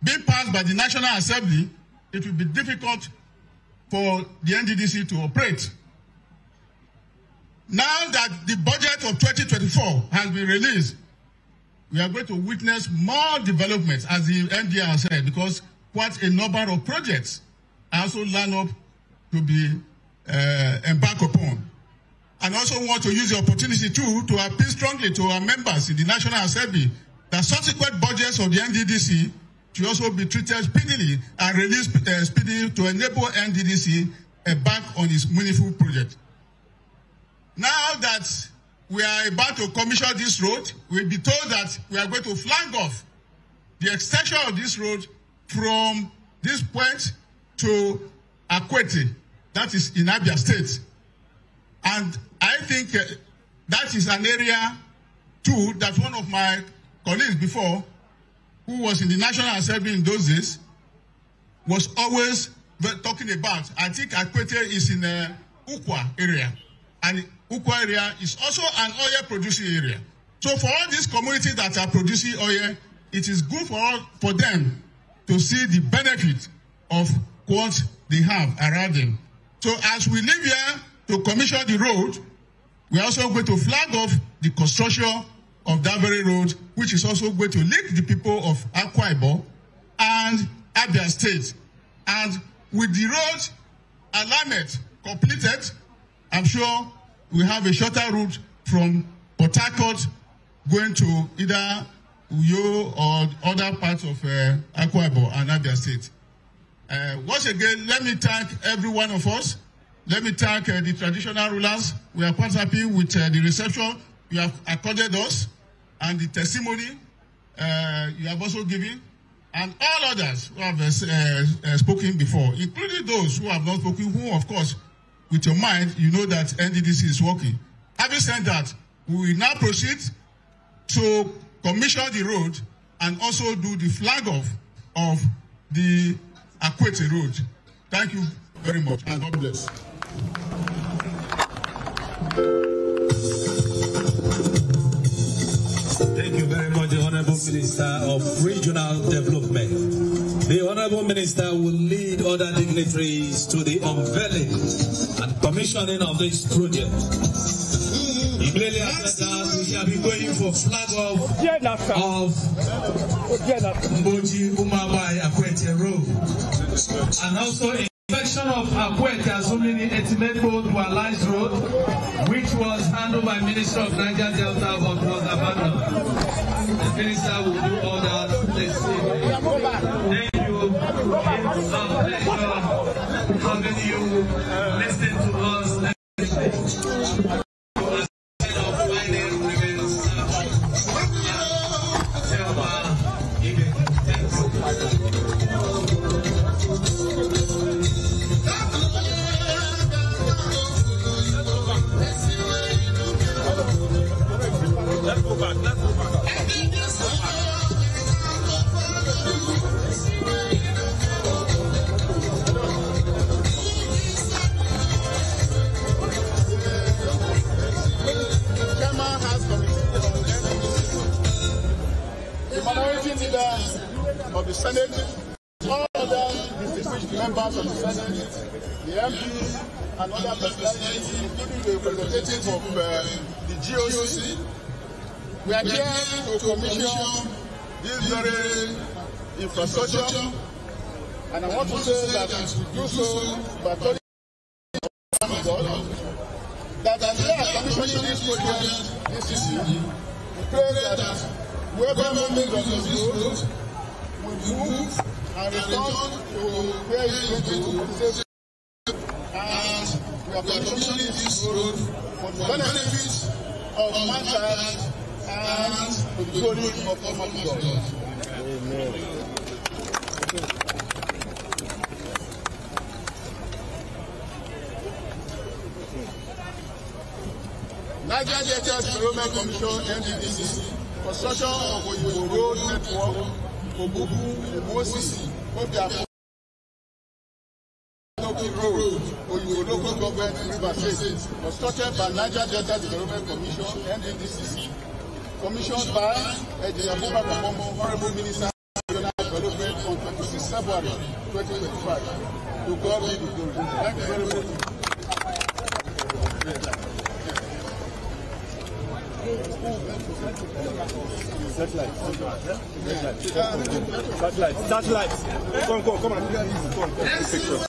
being passed by the National Assembly, it will be difficult for the Nddc to operate. Now that the budget of 2024 has been released, we are going to witness more developments, as the MDA has said, because quite a number of projects are also lined up to be embarked upon. And also want to use the opportunity too to appeal strongly to our members in the National Assembly that subsequent budgets of the Nddc should also be treated speedily and released speedily to enable Nddc back on its meaningful project. Now that we are about to commission this road, we'll be told that we are going to flag off the extension of this road from this point to Akwete, that is in Abia State. And I think that is an area too that one of my colleagues before, who was in the National Assembly in those days, was always talking about. I think Akwete is in the Ukwa area. And Ukwa area is also an oil producing area. So for all these communities that are producing oil, it is good for them to see the benefit of what they have around them. So as we live here to commission the road, we are also going to flag off the construction of that very road, which is also going to link the people of Oyigbo and Abia State. And with the road alignment completed, I'm sure we have a shorter route from Port Harcourt going to either Uyo or other parts of Oyigbo and Abia State. Once again, let me thank every one of us. Let me thank the traditional rulers. We are quite happy with the reception you have accorded us and the testimony you have also given, and all others who have spoken before, including those who have not spoken, who, of course, with your mind, you know that Nddc is working. Having said that, we will now proceed to commission the road and also do the flag off of the Akwete road. Thank you very much, and God bless. Thank you very much, the Honorable Minister of Regional Development. The Honorable Minister will lead other dignitaries to the unveiling and commissioning of this project. Immediately after that, we shall be going for flag off of Mboji Umabai Akwete Road. And also a section of Akwete, assuming the ultimate road to Alliance Road, which was handled by Minister of Niger Delta but was abandoned. The Minister will do all that this evening. Thank you. It's a pleasure having you listen to us. Let's go back. of the Senate, all other distinguished members of the Senate, the MPs, and other personalities, including the representatives of the GOC. We are here to commission this very infrastructure, and I want to say that we do so by calling on God that as we are commissioning this project this year, we pray that whoever members of this road will move and return to where it's going to safely. And we are commissioning this road for the benefits of mankind and to the glory of Almighty God. Amen. Nddc Development Commission (Nddc) construction of Oyigbo road network Obubu Emosi Obiafo Road Oyigbo local government River State constructed by Nddc Development Commission (Nddc), commissioned by L.G.A, Honorable Minister of Regional Development on 26 February 2025. To God be the glory. Thank you very much. Satellite. Come on. Come picture.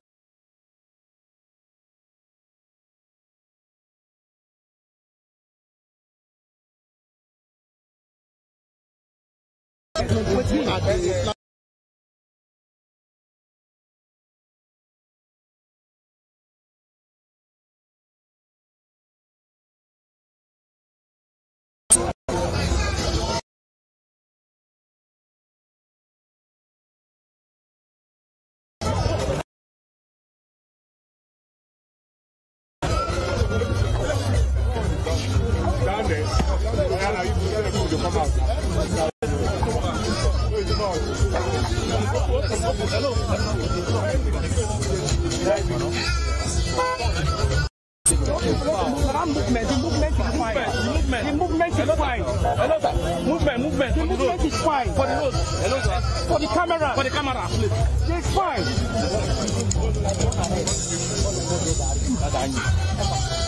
Movement is fine. For the road. For the camera. For the camera. It's fine.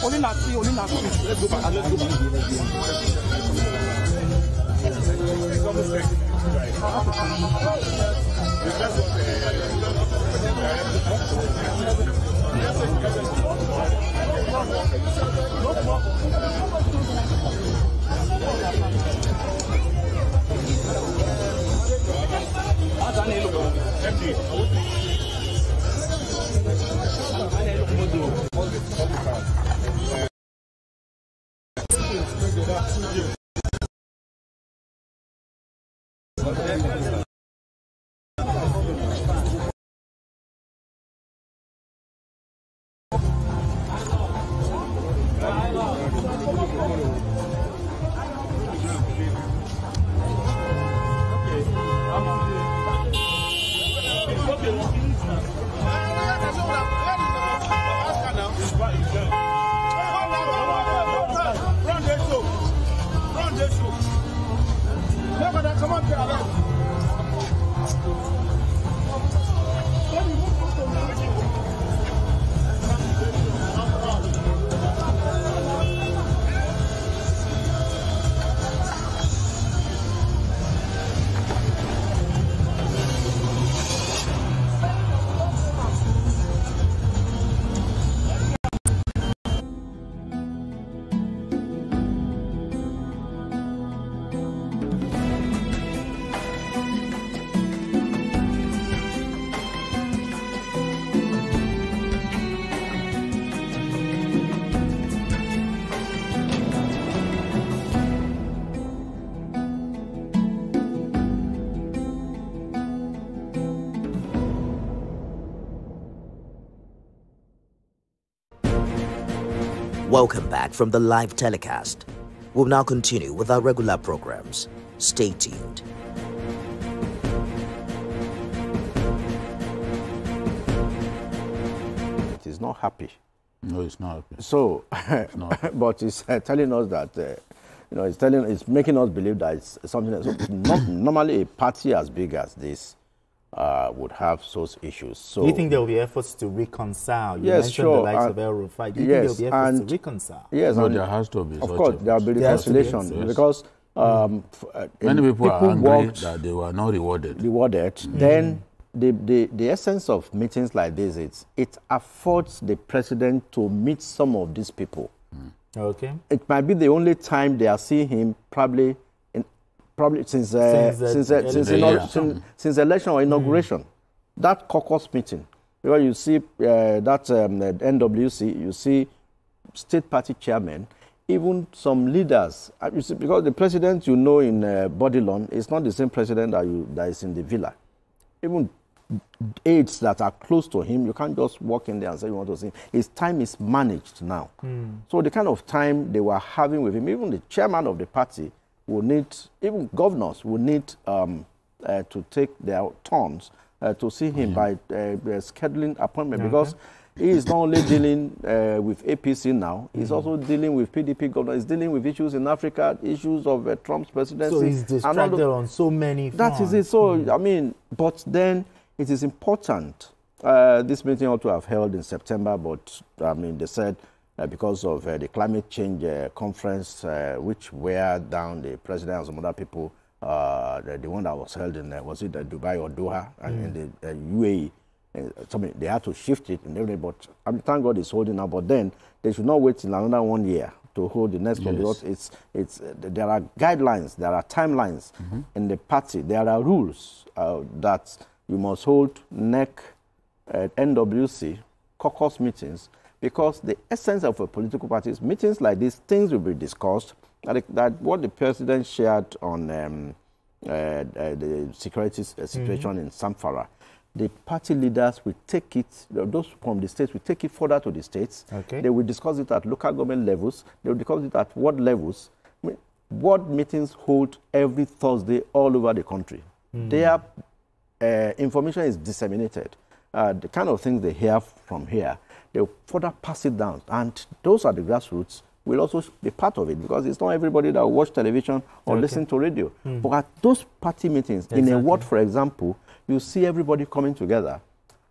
Only not see. Let's go back. Welcome back from the live telecast. We'll now continue with our regular programs. Stay tuned. It is not happy. No, it's not happy. So, it's not happy. but it's telling us that, it's making us believe that it's something that's not normally a party as big as this would have such issues. So, do you think there will be efforts to reconcile? You yes, mentioned sure. the likes of El-Rufai. Do you think there will be efforts to reconcile? Yes, no, there has to be. Of course, there will be reconciliation because many people are angry that they were not rewarded. Then the essence of meetings like this is it affords the president to meet some of these people. Okay. It might be the only time they are seeing him probably since election or inauguration. That caucus meeting, because you see that NWC, you see state party chairmen, even some leaders. You see, because the president in Bodilon is not the same president that is in the villa. Even aides that are close to him, you can't just walk in there and say you want to see him. His time is managed now. So the kind of time they were having with him, even the chairman of the party will need, even governors will need to take their turns to see him by scheduling appointment, because he is not only dealing with APC now, he's also dealing with PDP governors, he's dealing with issues in Africa, issues of Trump's presidency. So he's distracted on so many fronts. That is it. So, I mean, but then it is important. This meeting ought to have held in September, but, I mean, they said because of the climate change conference, which weighed down the president and some other people, the one that was held in, was it Dubai or Doha, and in the UAE, they had to shift it and everything, but I mean, thank God it's holding now. But then they should not wait till another 1 year to hold the next one, because there are guidelines, there are timelines in the party, there are rules that you must hold NEC, NWC, caucus meetings, because the essence of a political party is meetings like these, things will be discussed. That what the president shared on the security situation in Zamfara, the party leaders will take it, those from the states will take it further to the states. They will discuss it at local government levels. They will discuss it at ward levels. I mean, ward meetings hold every Thursday all over the country. Their information is disseminated. The kind of things they hear from here, they will further pass it down. And those are the grassroots will also be part of it, because it's not everybody that will watch television or listen to radio. But at those party meetings, in a ward, for example, you see everybody coming together.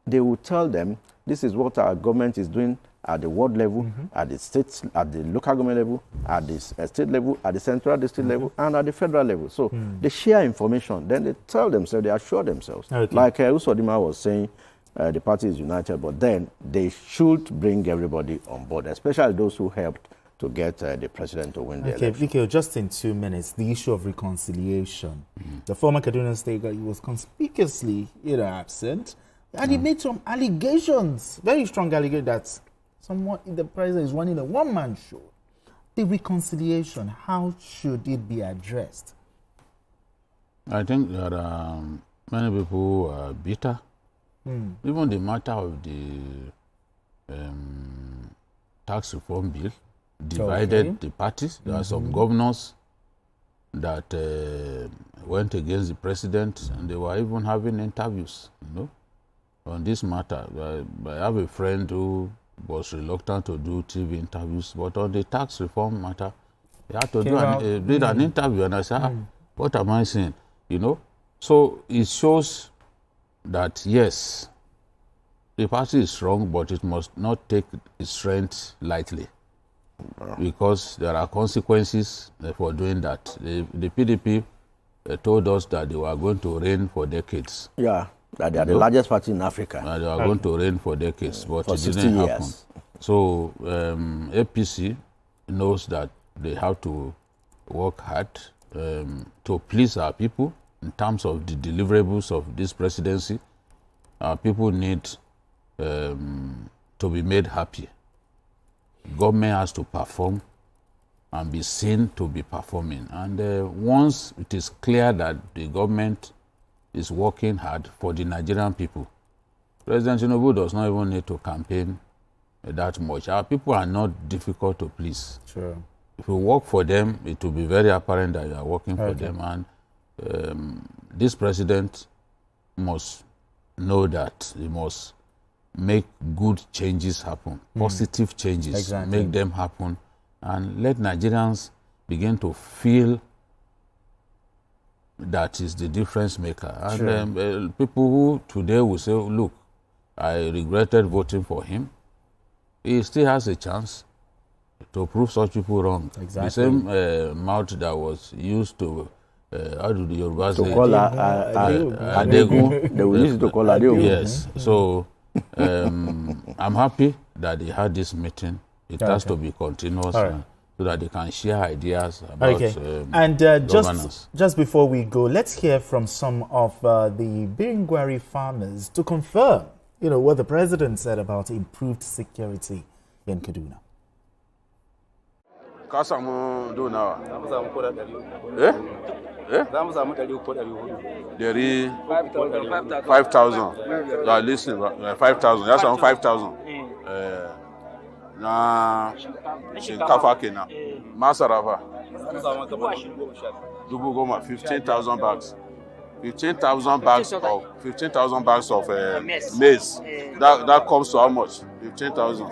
They will tell them, this is what our government is doing at the ward level, at the state, at the local government level, at the state level, at the central district level, and at the federal level. So they share information, then they tell themselves, they assure themselves. Like Usodima was saying, the party is united, but then they should bring everybody on board, especially those who helped to get the president to win the election. Okay, just in 2 minutes, the issue of reconciliation. The former Kaduna State guy, he was conspicuously absent, and he made some allegations, very strong allegations, that someone in the president is running a one-man show. The reconciliation, how should it be addressed? I think that many people who are bitter. Even the matter of the tax reform bill divided the parties. There are some governors that went against the president, and they were even having interviews, on this matter. I have a friend who was reluctant to do TV interviews, but on the tax reform matter, he had to did an interview, and I said, what am I saying? So it shows that, yes, the party is strong, but it must not take its strength lightly, because there are consequences for doing that. The PDP told us that they were going to reign for decades. Yeah, that they are the largest party in Africa. They are going to reign for decades, but it didn't happen. So APC knows that they have to work hard to please our people in terms of the deliverables of this presidency. Our people need to be made happy. Government has to perform and be seen to be performing. And once it is clear that the government is working hard for the Nigerian people, President Tinubu does not even need to campaign that much. Our people are not difficult to please. Sure. If you work for them, it will be very apparent that you are working for them. And this president must know that he must make good changes happen, positive changes, make them happen, and let Nigerians begin to feel that is the difference maker. And Sure. People who today will say, look, I regretted voting for him, he still has a chance to prove such people wrong. Exactly. The same mouth that was used to, how do the Yorubas say? To call Adegu. They will use it to call Adegu. Yes. So I'm happy that they had this meeting. It has to be continuous so that they can share ideas about and governance. just before we go, let's hear from some of the Biringwari farmers to confirm, what the president said about improved security in Kaduna. Kasamu do now. Eh? There is 5,000. Yeah, listen, 5,000. That's on 5,000. Na shinkafa kenan. Masarafa. Dubu goma 15,000 bags. 15,000 bags of maize. That comes to how much? 15,000.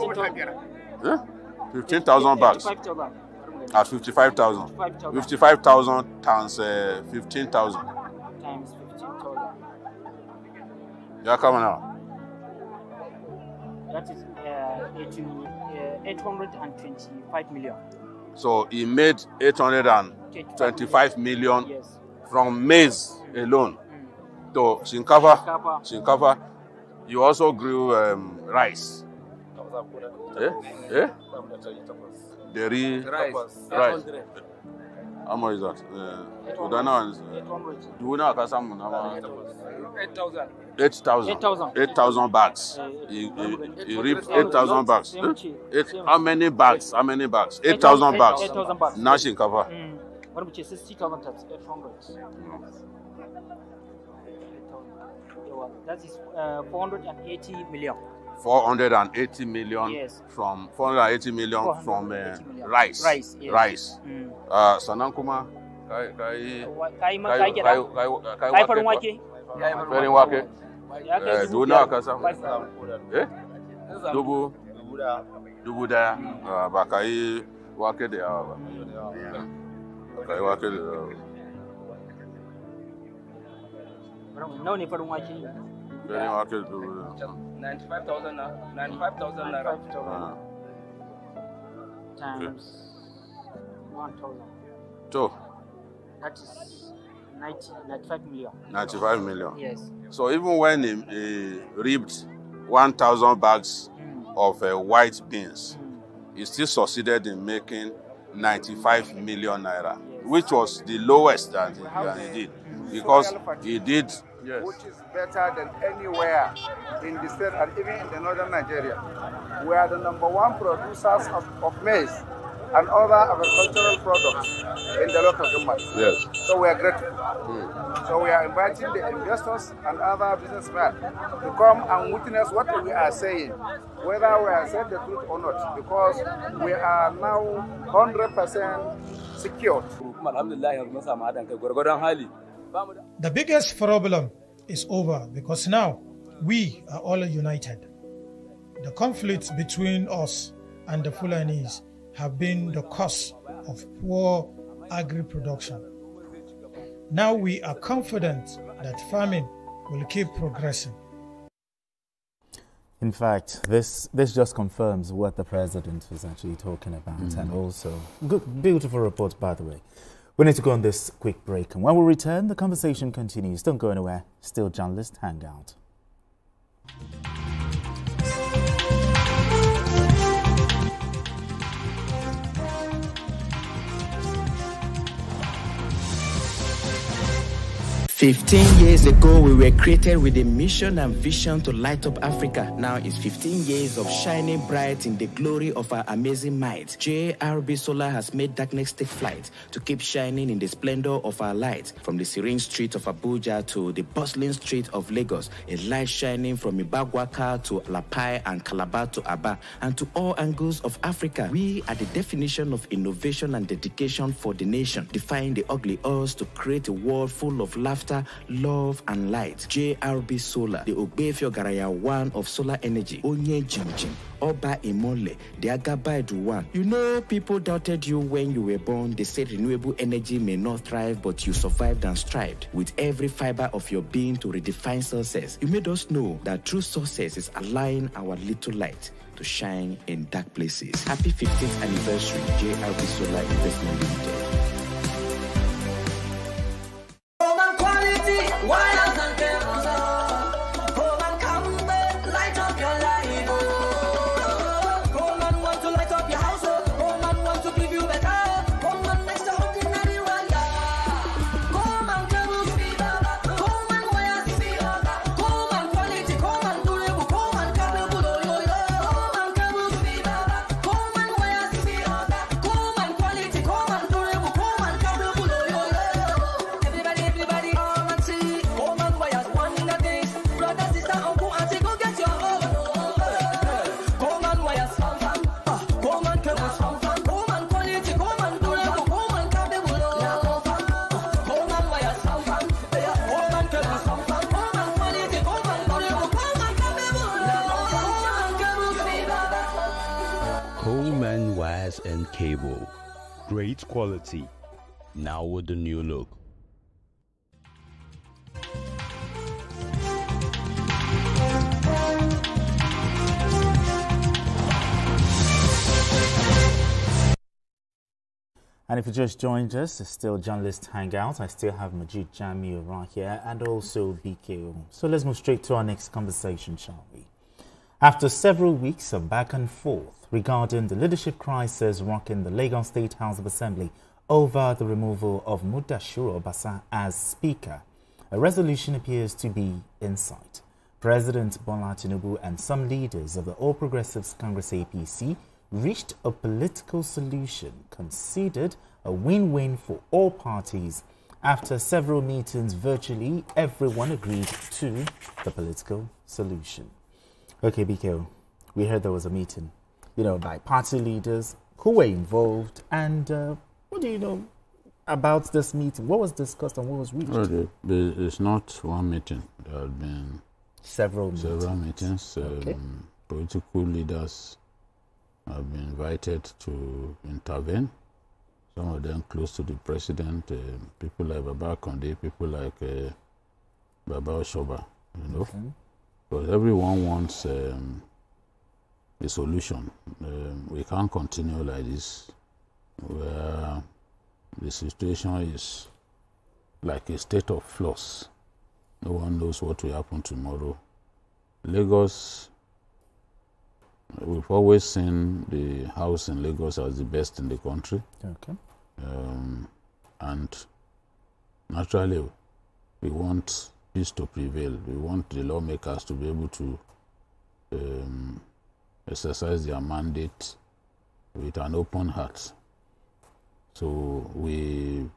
15,000 bags. At 55,000. 55,000 times 15,000. Times 15,000. Yeah, come on now. That is 825 million. So he made 825 million from maize alone. So shinkafa. You also grew rice. Dairy rice. How much is that? 8,000 bags. He reaped 8,000 bags. How many bags? 8,000 bags. 8,000 bags. Now shinkafa. What would you say? 60,000 times 800. That is 480 million. 480 million from 480 million from rice. Rice. Sannan kuma kai farin wake. Farin wake. Duna ka samu. Dubu daya. Ba kai wake da yawa ba. Kai wake da yawa. Nawa ne farin wake? Farin wake dubu daya. 95,000 naira. Times 1,000. So that is 95 million. 95 million. Yes. So even when he reaped 1,000 bags of white beans, he still succeeded in making 95 million naira, which was the lowest that he did, because he did. Yes. Which is better than anywhere in the state and even in the northern Nigeria. We are the #1 producers of maize and other agricultural products in the local government. Yes. So we are grateful. So we are inviting the investors and other businessmen to come and witness what we are saying, whether we are saying the truth or not, because we are now 100% secured. The biggest problem is over because now we are all united. The conflicts between us and the Fulanis have been the cause of poor agri-production. Now we are confident that farming will keep progressing. In fact, this just confirms what the president was actually talking about, and also good, beautiful report, by the way. We need to go on this quick break, and when we return, the conversation continues. Don't go anywhere. Still Journalist Hangout. 15 years ago, we were created with a mission and vision to light up Africa. Now it's 15 years of shining bright in the glory of our amazing might. JRB Solar has made darkness take flight to keep shining in the splendor of our light. From the serene street of Abuja to the bustling street of Lagos, a light shining from Ibagwaka to Lapai and Calabar to Aba, and to all angles of Africa. We are the definition of innovation and dedication for the nation, defying the ugly odds to create a world full of laughter water, love, and light. JRB Solar, the Ogbefio Garaya one of solar energy. Onye Jinjin, Oba Imole, the Agabaidu one. You know, people doubted you when you were born. They said renewable energy may not thrive, but you survived and strived with every fiber of your being to redefine success. You made us know that true success is allowing our little light to shine in dark places. Happy 15th anniversary, JRB Solar Investment Limited. And cable, great quality, now with the new look. And if you just joined us, it's still Journalist Hangout. I still have Majid Jami right here and also BKO. So let's move straight to our next conversation, shall we? After several weeks of back and forth regarding the leadership crisis rocking the Lagos State House of Assembly over the removal of Mudashiru Obasa as Speaker, a resolution appears to be in sight. President Bola Tinubu and some leaders of the All Progressives Congress APC reached a political solution considered a win-win for all parties. After several meetings, virtually everyone agreed to the political solution. Okay, BKO, we heard there was a meeting, by party leaders who were involved. And what do you know about this meeting? What was discussed and what was reached? Well, it's not one meeting. There have been several meetings. Okay. Political leaders have been invited to intervene. Some of them close to the president, people like Baba Konde, people like Baba Oshoba, Okay. But everyone wants a solution. We can't continue like this, where the situation is like a state of flux. No one knows what will happen tomorrow. Lagos, we've always seen the house in Lagos as the best in the country. Okay. And naturally, we want peace to prevail. We want the lawmakers to be able to exercise their mandate with an open heart. So we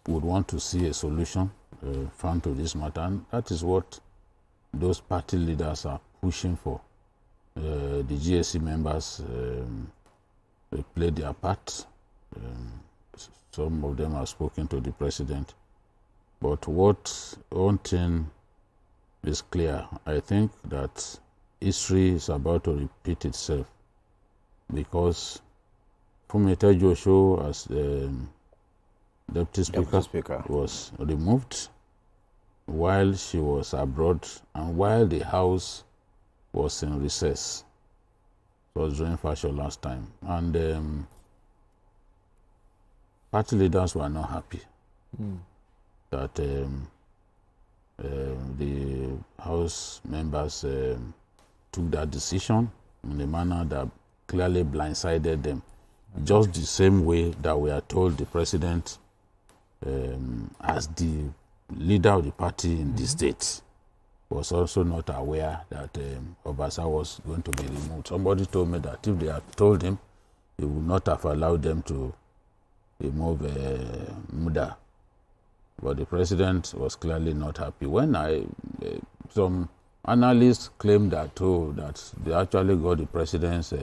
would want to see a solution found to this matter, and that is what those party leaders are pushing for. The GSC members they played their part. Some of them have spoken to the president. But one thing is clear. I think that history is about to repeat itself, because Fumeta Joshua as Deputy Speaker was removed while she was abroad and while the House was in recess. It was during Fashion last time. And party leaders were not happy that the House members took that decision in a manner that clearly blindsided them. Just the same way that we are told the president, as the leader of the party in the state, was also not aware that Obasa was going to be removed. Somebody told me that if they had told him, he would not have allowed them to remove Muda. But the president was clearly not happy. When some analysts claimed that they actually got the president's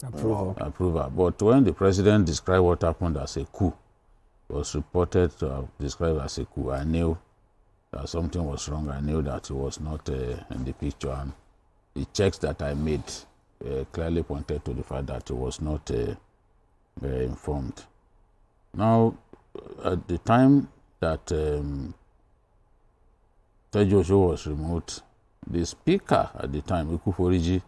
approval. But when the president described what happened as a coup, was reported to have described as a coup, I knew that something was wrong. I knew that he was not in the picture, and the checks that I made clearly pointed to the fact that he was not informed. Now, at the time that Tejo was removed, the speaker at the time, Ikuforiji,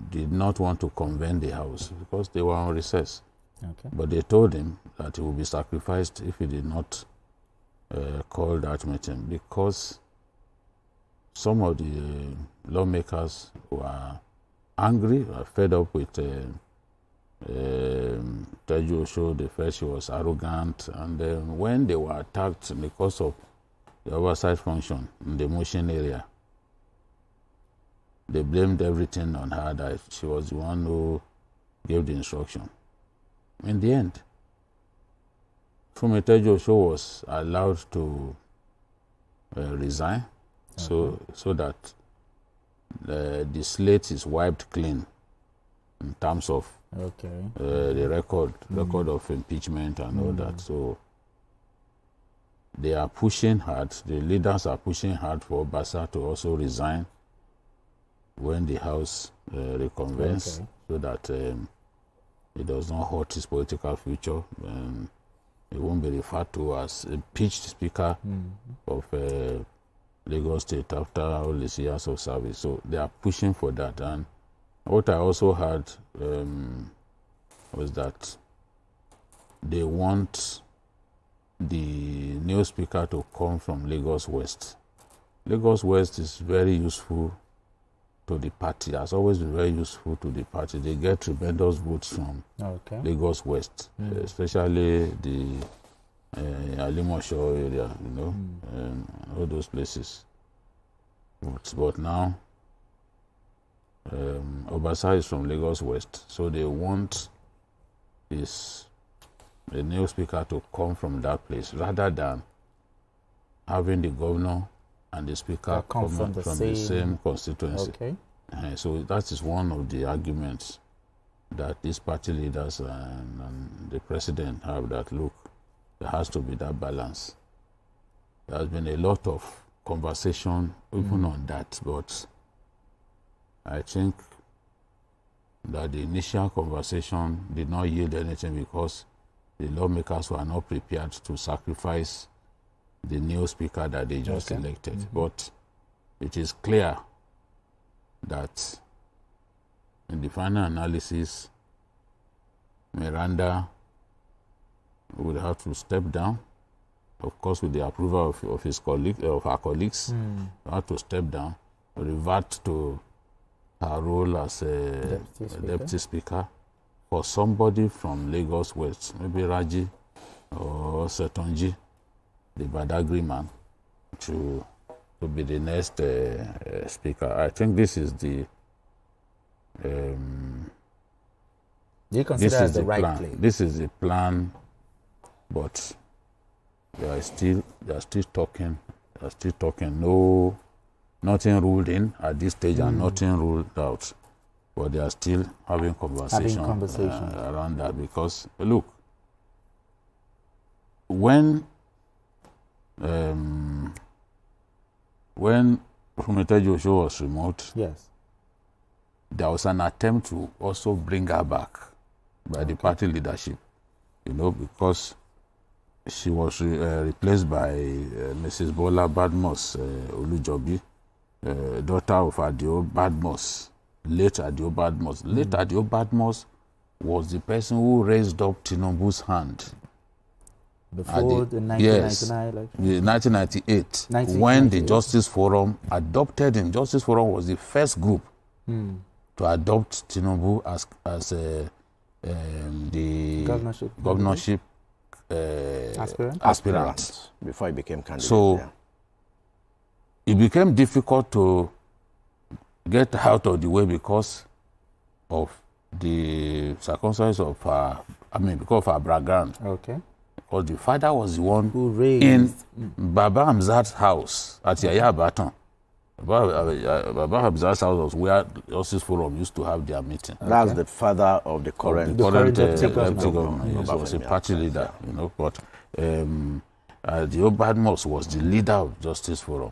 did not want to convene the House because they were on recess. Okay. But they told him that he would be sacrificed if he did not call that meeting, because some of the lawmakers were angry, were fed up with Tejo. They felt she was arrogant, and then when they were attacked because of the oversight function in the motion area, they blamed everything on her, that she was the one who gave the instruction. In the end, Tejo was allowed to resign, so that the slate is wiped clean in terms of the record of impeachment and all that. So they are pushing hard, the leaders are pushing hard for Obasa to also resign when the House reconvenes, so that it does not hurt his political future, and it won't be referred to as a impeached speaker of Lagos State after all these years of service. So they are pushing for that. And what I also heard was that they want the new speaker to come from Lagos West. Lagos West is very useful to the party, has always been very useful to the party. They get tremendous votes from Lagos West, especially the Alimosho area, all those places. But now, Obasa is from Lagos West, so they want the new speaker to come from that place, rather than having the governor and the speaker come from the same constituency. So that is one of the arguments that these party leaders and the president have, that look, there has to be that balance. There has been a lot of conversation even on that, but I think that the initial conversation did not yield anything because the lawmakers were not prepared to sacrifice the new speaker that they just elected. But it is clear that in the final analysis, Miranda would have to step down, of course with the approval of his colleague, of her colleagues. Have to step down, revert to her role as a deputy speaker for somebody from Lagos West, maybe Raji or Setonji, the Badagry man, to be the next speaker. I think this is the you consider as the right play. This is the plan, but they are still talking. They are still talking. No, nothing ruled in at this stage, and nothing ruled out. But they are still having conversation around that, because look, when Tejo was removed, there was an attempt to also bring her back by the party leadership, because she was replaced by Mrs. Bola Badmus Olujobi, daughter of Adio Badmus, late Adio Badmus. Late Adio Badmus was the person who raised up Tinubu's hand. Before the 1999 election? 1998, when the Justice Forum adopted him. Justice Forum was the first group to adopt Tinubu as the governorship aspirant before he became candidate. So it became difficult to get out of the way because of the circumstances of her, because of her background. Because the father was the one who raised in Baba Hamzat's house at Yaya Baton. Baba Hamzat's house was where Justice Forum used to have their meeting. That's the father of the current government. He was a party leader, but The Badmus was the leader of Justice Forum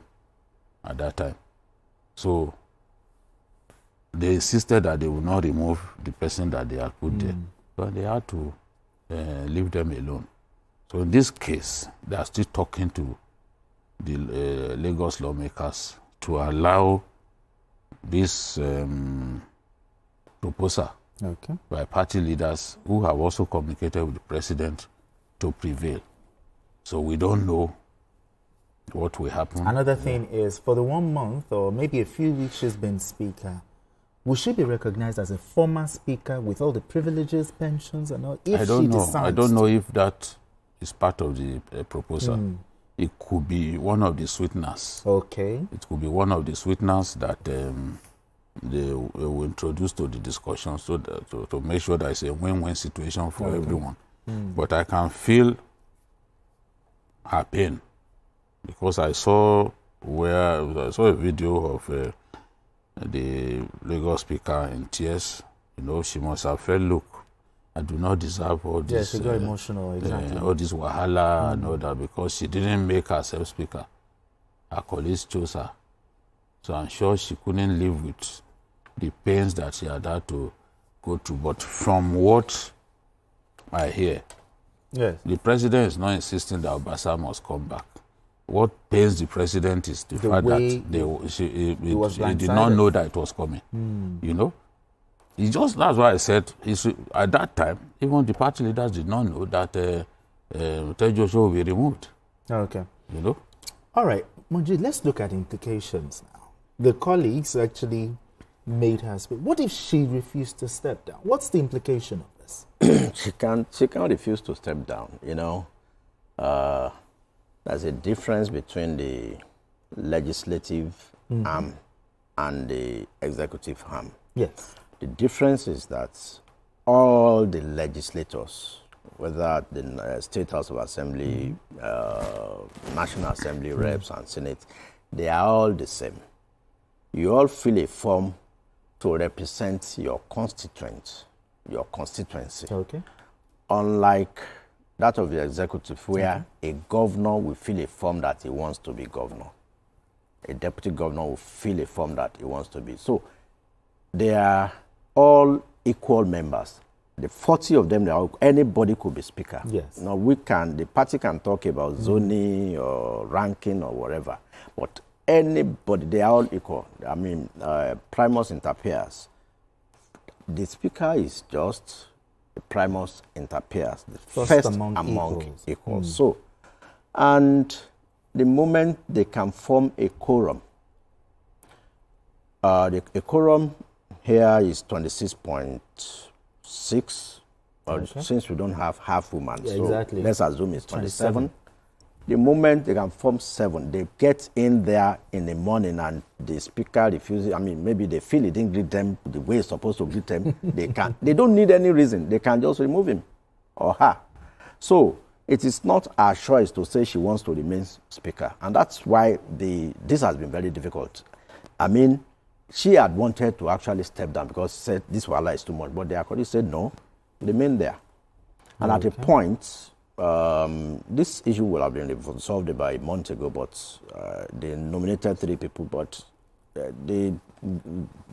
at that time. So they insisted that they would not remove the person that they had put there. But they had to leave them alone. So in this case, they are still talking to the Lagos lawmakers to allow this proposal by party leaders who have also communicated with the president to prevail. So we don't know what will happen. Another thing is, for the 1 month or maybe a few weeks she's been speaker, will she be recognized as a former speaker with all the privileges, pensions, and all? If I don't know. Decides I don't know if that is part of the proposal. It could be one of the sweeteners. Okay. It could be one of the sweeteners that they will introduce to the discussion, so that, to make sure that it's a win-win situation for everyone. But I can feel her pain, because I saw a video of the Lagos speaker in tears. You know, she must have felt, look, I do not deserve all this. Yes, she got emotional, exactly. All this wahala and all that, because she didn't make herself speaker. Her colleagues chose her. So I'm sure she couldn't live with the pains that she had to go through. But from what I hear, yes, the president is not insisting that Obasa must come back. What pains the president is the fact that he did not know that it was coming. You know? That's why I said, at that time, even the party leaders did not know that Tejo will be removed. Okay. You know? All right, Monji, let's look at implications now. The colleagues actually made her speak. What if she refused to step down? What's the implication of this? She can't refuse to step down, you know. There's a difference between the legislative arm and the executive arm. Yes. The difference is that all the legislators, whether at the State House of Assembly, National Assembly reps and Senate, they are all the same. You all fill a form to represent your constituent, your constituency. Okay. Unlike that of the executive, where a governor will fill a form that he wants to be governor. A deputy governor will fill a form that he wants to be. So they are all equal members. The 40 of them, anybody could be speaker. Yes. Now the party can talk about zoning or ranking or whatever, but anybody, they are all equal. I mean, primus inter pares. The speaker is just the primus inter pares, the first among equals. So, and the moment they can form a quorum, a quorum here is 26.6, since we don't have half women, so exactly. Let's assume it's 27. The moment they can form 7, they get in there in the morning and the speaker refuses. I mean, maybe they feel he didn't greet them the way it's supposed to greet them. They don't need any reason. They can just remove him or her. So it is not our choice to say she wants to remain speaker. And that's why this has been very difficult. I mean, she had wanted to actually step down because she said this wala is too much. But the colleague said no, remain there. And at a point, this issue will have been resolved about a month ago, but they nominated 3 people, but the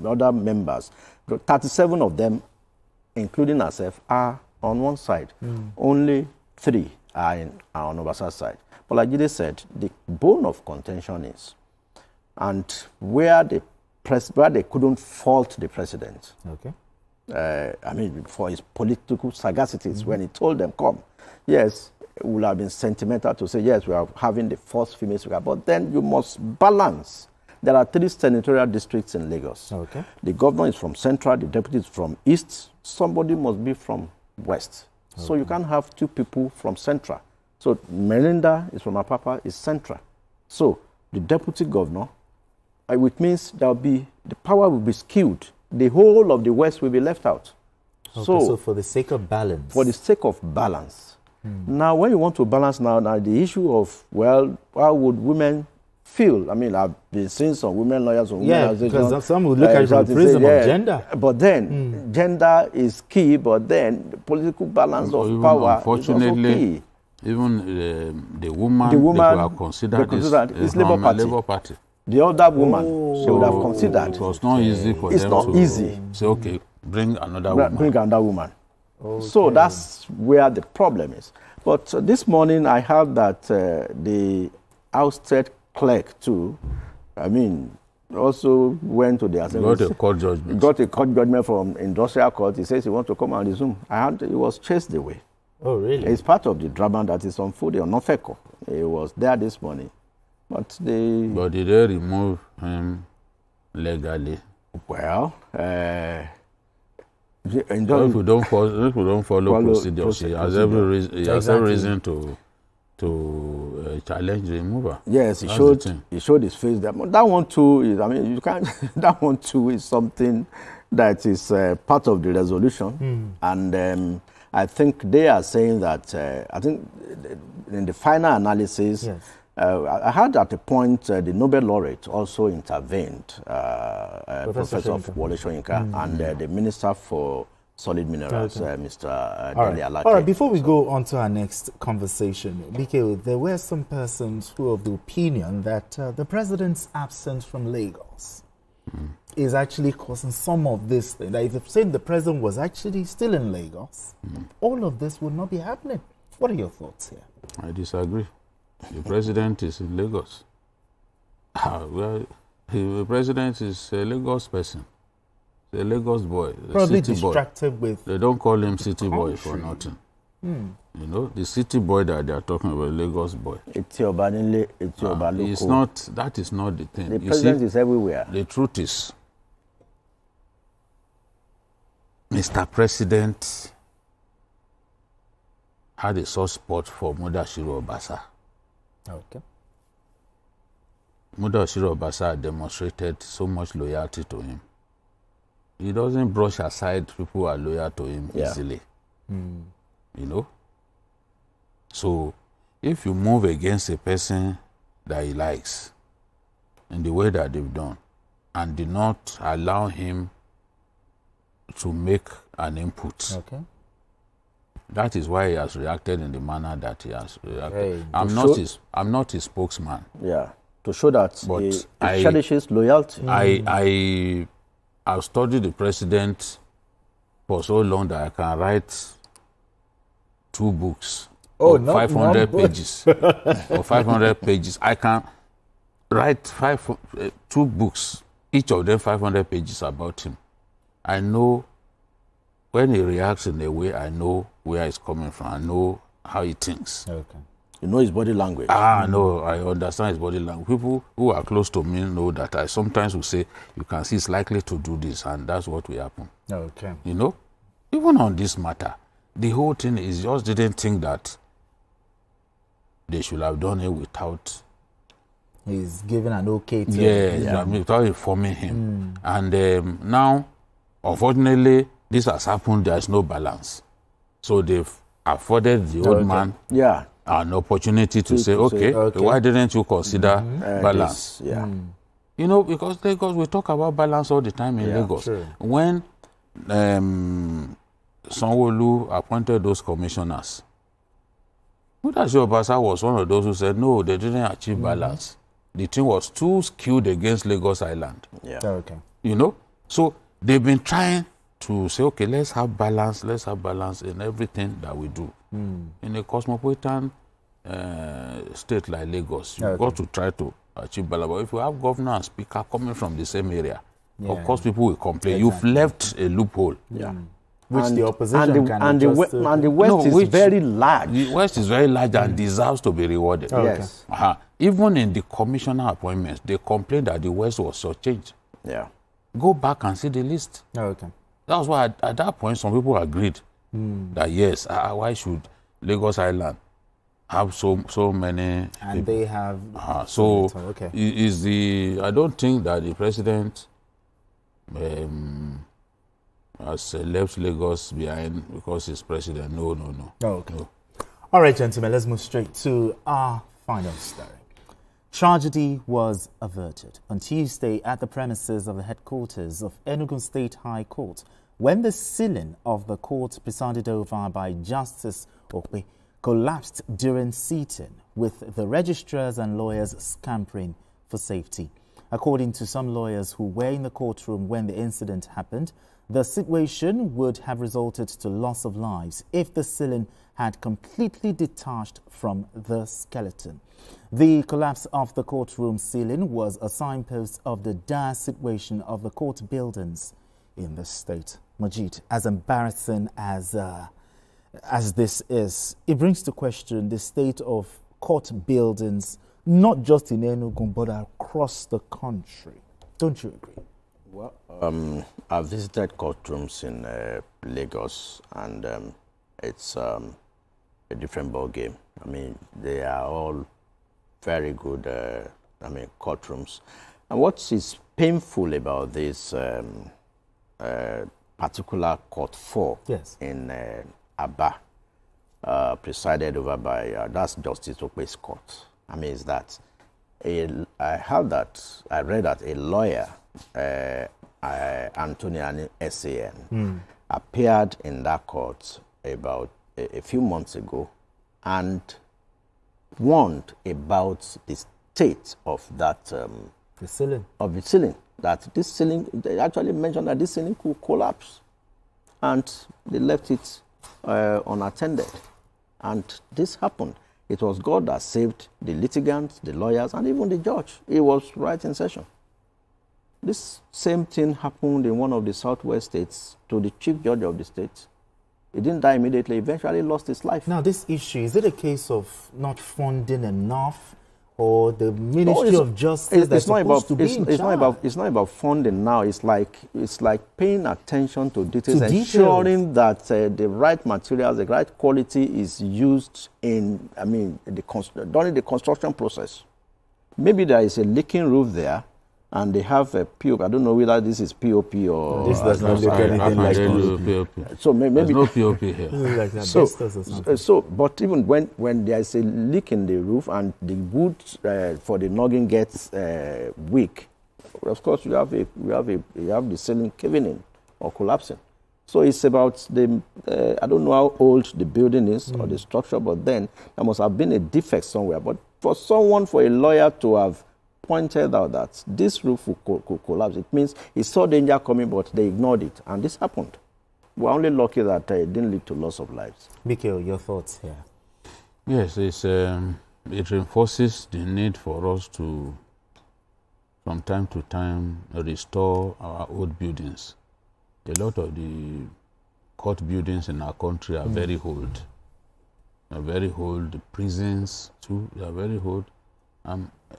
other members, 37 of them, including herself, are on one side. Only 3 are on Obasa's side. But like Jide said, the bone of contention is, and where they couldn't fault the president. Okay. I mean, for his political sagacities, when he told them, come, yes, it would have been sentimental to say, yes, we are having the first female speaker, but then you must balance. There are 3 senatorial districts in Lagos. Okay. The governor is from Central, the deputy is from East, somebody must be from West. Okay. So you can't have 2 people from Central. So Melinda is from Apapa, is Central. So the deputy governor, which means the power will be skewed. The whole of the West will be left out. Okay, so for the sake of balance. For the sake of balance. Now, when you want to balance now the issue of, well, how would women feel? I mean, I've been seeing some women lawyers from women organizations. Because some would look at it from the prism of gender. But then, gender is key, but then the political balance of power is also key. Even the woman they would have considered is from Labour Party. The other woman, she would have considered. It was not easy for them to say, okay, bring another woman. Bring another woman. Okay. So that's where the problem is. But this morning I heard that the ousted clerk too, also went to the assembly. Got a court judgment. Got a court judgment from industrial court. He says he wants to come and resume. He was chased away. Oh, really? It's part of the drama that is unfolding on Nofeko. He was there this morning. But did they remove him legally? Well, if we don't follow procedures, he has every reason to challenge the remover. Yes, he showed his face. That one too is. You can't. That one too is something that is part of the resolution, and I think they are saying that. I think in the final analysis. Yes. I heard at a point the Nobel laureate also intervened, Professor Wole Soyinka, and the Minister for Solid Minerals, Mr. Dele Alake. All right, before we go on to our next conversation, BK, there were some persons who are of the opinion that the president's absence from Lagos is actually causing some of this thing. That if you're saying the president was actually still in Lagos, all of this would not be happening. What are your thoughts here? I disagree. The president is in Lagos. Well, the president is a Lagos person. A Lagos boy. Probably distracted with. They don't call him city boy for nothing. You know, the city boy that they are talking about, Lagos boy. It's not. That is not the thing. The president is everywhere. The truth is, Mr. President had a soft spot for Mudashiru Obasa. Okay. Mudashiru Obasa demonstrated so much loyalty to him. He doesn't brush aside people who are loyal to him easily. You know? So, if you move against a person that he likes in the way that they've done and do not allow him to make an input, that is why he has reacted in the manner that he has reacted. I'm not his spokesman. Yeah, to show that he cherishes loyalty. I've studied the president for so long that I can write 2 books of 500 pages. Or 500 pages. I can write 2 books, each of them 500 pages about him. I know when he reacts in a way, I know where he's coming from. I know how he thinks. Okay. You know his body language. No, I understand his body language. People who are close to me know that I sometimes will say, you can see he's likely to do this, and that's what will happen. Okay. You know? Even on this matter, the whole thing is just didn't think that they should have done it without... He's given an okay to... without informing him. And now, unfortunately, this has happened, there's no balance. So they've afforded the old man an opportunity to say, okay, why didn't you consider balance? You know, because Lagos, we talk about balance all the time in Lagos. True. When Sanwo-Olu appointed those commissioners, Mudashiru Obasa was one of those who said, no, they didn't achieve balance. The thing was too skewed against Lagos Island. You know? So they've been trying to say, okay, let's have balance in everything that we do. In a cosmopolitan state like Lagos, you've got to try to achieve balance. But if you have governor and speaker coming from the same area, of course people will complain. You've left a loophole. Which the opposition and the West is very large. The West is very large and deserves to be rewarded. Yes. Even in the commissioner appointments, they complained that the West was shortchanged. Go back and see the list. That was why at that point some people agreed that yes, why should Lagos Island have so many and people? They have is the I don't think that the president has left Lagos behind because he's president. No. No. All right, gentlemen, let's move straight to our final story. Tragedy was averted on Tuesday at the premises of the headquarters of Enugu State High Court when the ceiling of the court, presided over by Justice Okpe, collapsed during sitting, with the registrars and lawyers scampering for safety. According to some lawyers who were in the courtroom when the incident happened, the situation would have resulted to loss of lives if the ceiling had completely detached from the skeleton. The collapse of the courtroom ceiling was a signpost of the dire situation of the court buildings in the state. Majid, as embarrassing as this is, it brings to question the state of court buildings, not just in Enugu, but across the country. Don't you agree? Well, I've visited courtrooms in Lagos, and it's a different ball game. I mean, they are all very good, courtrooms. And what is painful about this particular court 4 in Aba, presided over by, that's Justice Okpe's court. I mean, is that I read that a lawyer, Anthony SAN, appeared in that court about a few months ago and warned about the state of that the ceiling. That this ceiling, they actually mentioned that this ceiling could collapse, and they left it unattended. And this happened. It was God that saved the litigants, the lawyers, and even the judge. He was right in session. This same thing happened in one of the southwest states to the chief judge of the state. He didn't die immediately, eventually lost his life. Now, this issue, is it a case of not funding enough, or the Ministry of Justice that's supposed to be in charge? It's not about funding now. It's like paying attention to details, ensuring that the right materials, the right quality is used in, during the construction process. Maybe there is a leaking roof there, and they have a POP. I don't know whether this is POP or... This does not look anything like POP. So maybe... There's no POP here. Like asbestos or something. But even when there is a leak in the roof and the wood for the noggin gets weak, of course you have the ceiling caving in or collapsing. So it's about the... I don't know how old the building is or the structure, but then there must have been a defect somewhere. But for a lawyer to have pointed out that this roof could collapse, it means he saw danger coming, but they ignored it, and this happened. We're only lucky that it didn't lead to loss of lives. Mikhail, your thoughts here? Yes, it reinforces the need for us to, from time to time, restore our old buildings. A lot of the court buildings in our country are very old. They're very old. The prisons, too, they are very old.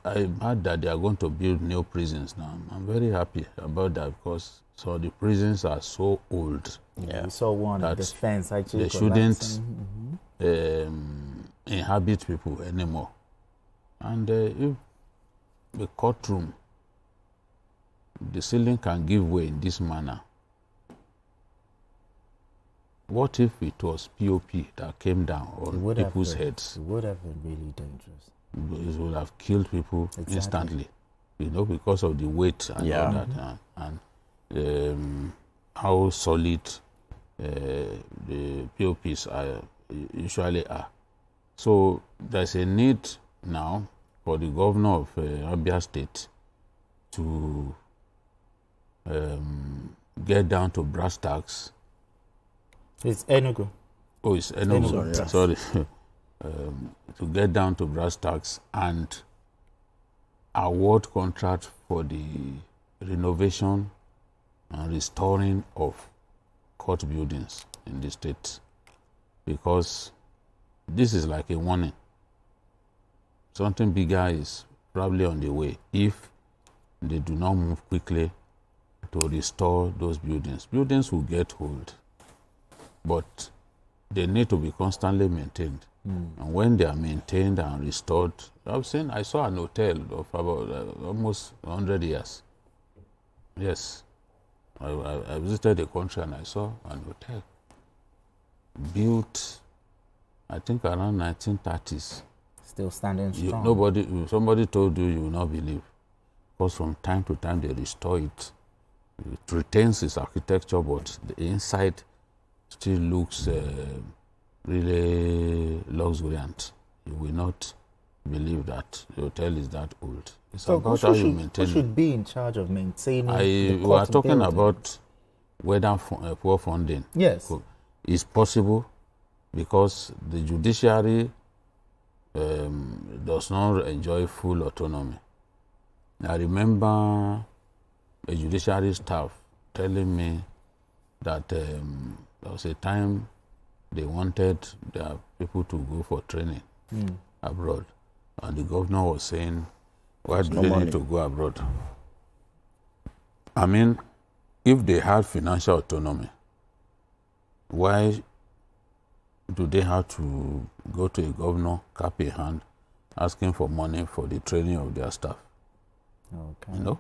I heard that they are going to build new prisons now. I'm very happy about that, because the prisons are so old. Yeah, we saw one at the fence actually. They shouldn't inhabit people anymore. And if the courtroom, the ceiling can give way in this manner, what if it was POP that came down on people's heads? It would have been really dangerous. It would have killed people instantly, because of the weight and all that, and how solid the POPs usually are. So there's a need now for the governor of Abia State to get down to brass tacks. It's Enugu. Oh, it's Enugu. Sorry. To get down to brass tacks and award contract for the renovation and restoring of court buildings in the state, because this is like a warning. Something bigger is probably on the way if they do not move quickly to restore those buildings. Buildings will get old, but they need to be constantly maintained. And when they are maintained and restored, I saw an hotel of about almost 100 years. Yes. I visited the country and I saw an hotel built, I think, around 1930s. Still standing strong. Somebody told you, you will not believe. Because from time to time they restore it. It retains its architecture, but the inside still looks really luxuriant. You will not believe that the hotel is that old. It's So about how you maintain who it. should be in charge of maintaining the We are court talking building? about whether poor funding. Yes. Is possible because the judiciary does not enjoy full autonomy. I remember a judiciary staff telling me that there was a time they wanted their people to go for training abroad. And the governor was saying, why do they need to go abroad? I mean, if they had financial autonomy, why do they have to go to a governor, cap in hand, asking for money for the training of their staff? Okay. You know?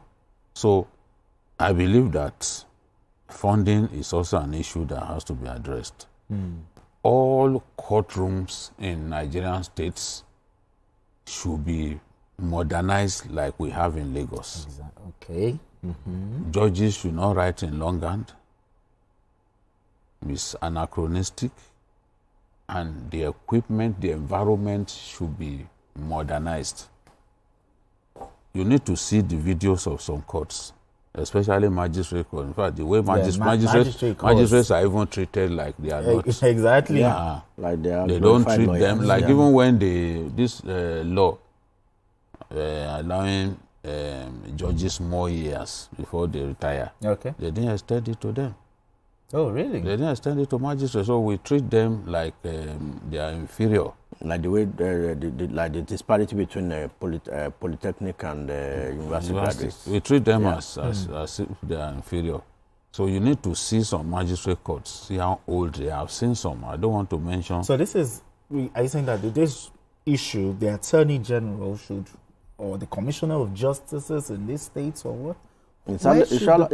So I believe that funding is also an issue that has to be addressed. All courtrooms in Nigerian states should be modernized like we have in Lagos. Okay. Judges should not write in longhand. It's anachronistic. And the equipment, the environment should be modernized. You need to see the videos of some courts, especially magistrate courts. In fact, the way magistrates are even treated like they are not. Exactly. Yeah. Like they are. They don't treat lawyers. them like even when this law allowing judges more years before they retire. Okay. They didn't extend it to them. Oh, really? They didn't extend it to magistrates, so we treat them like they are inferior. Like the way, like the disparity between polytechnic and university graduates. We treat them as if they are inferior. So you need to see some magistrate courts, see how old they are. I've seen some. I don't want to mention. So this is, are you saying that this issue, the Attorney General should, or the Commissioner of Justices in these states, or what? It's actually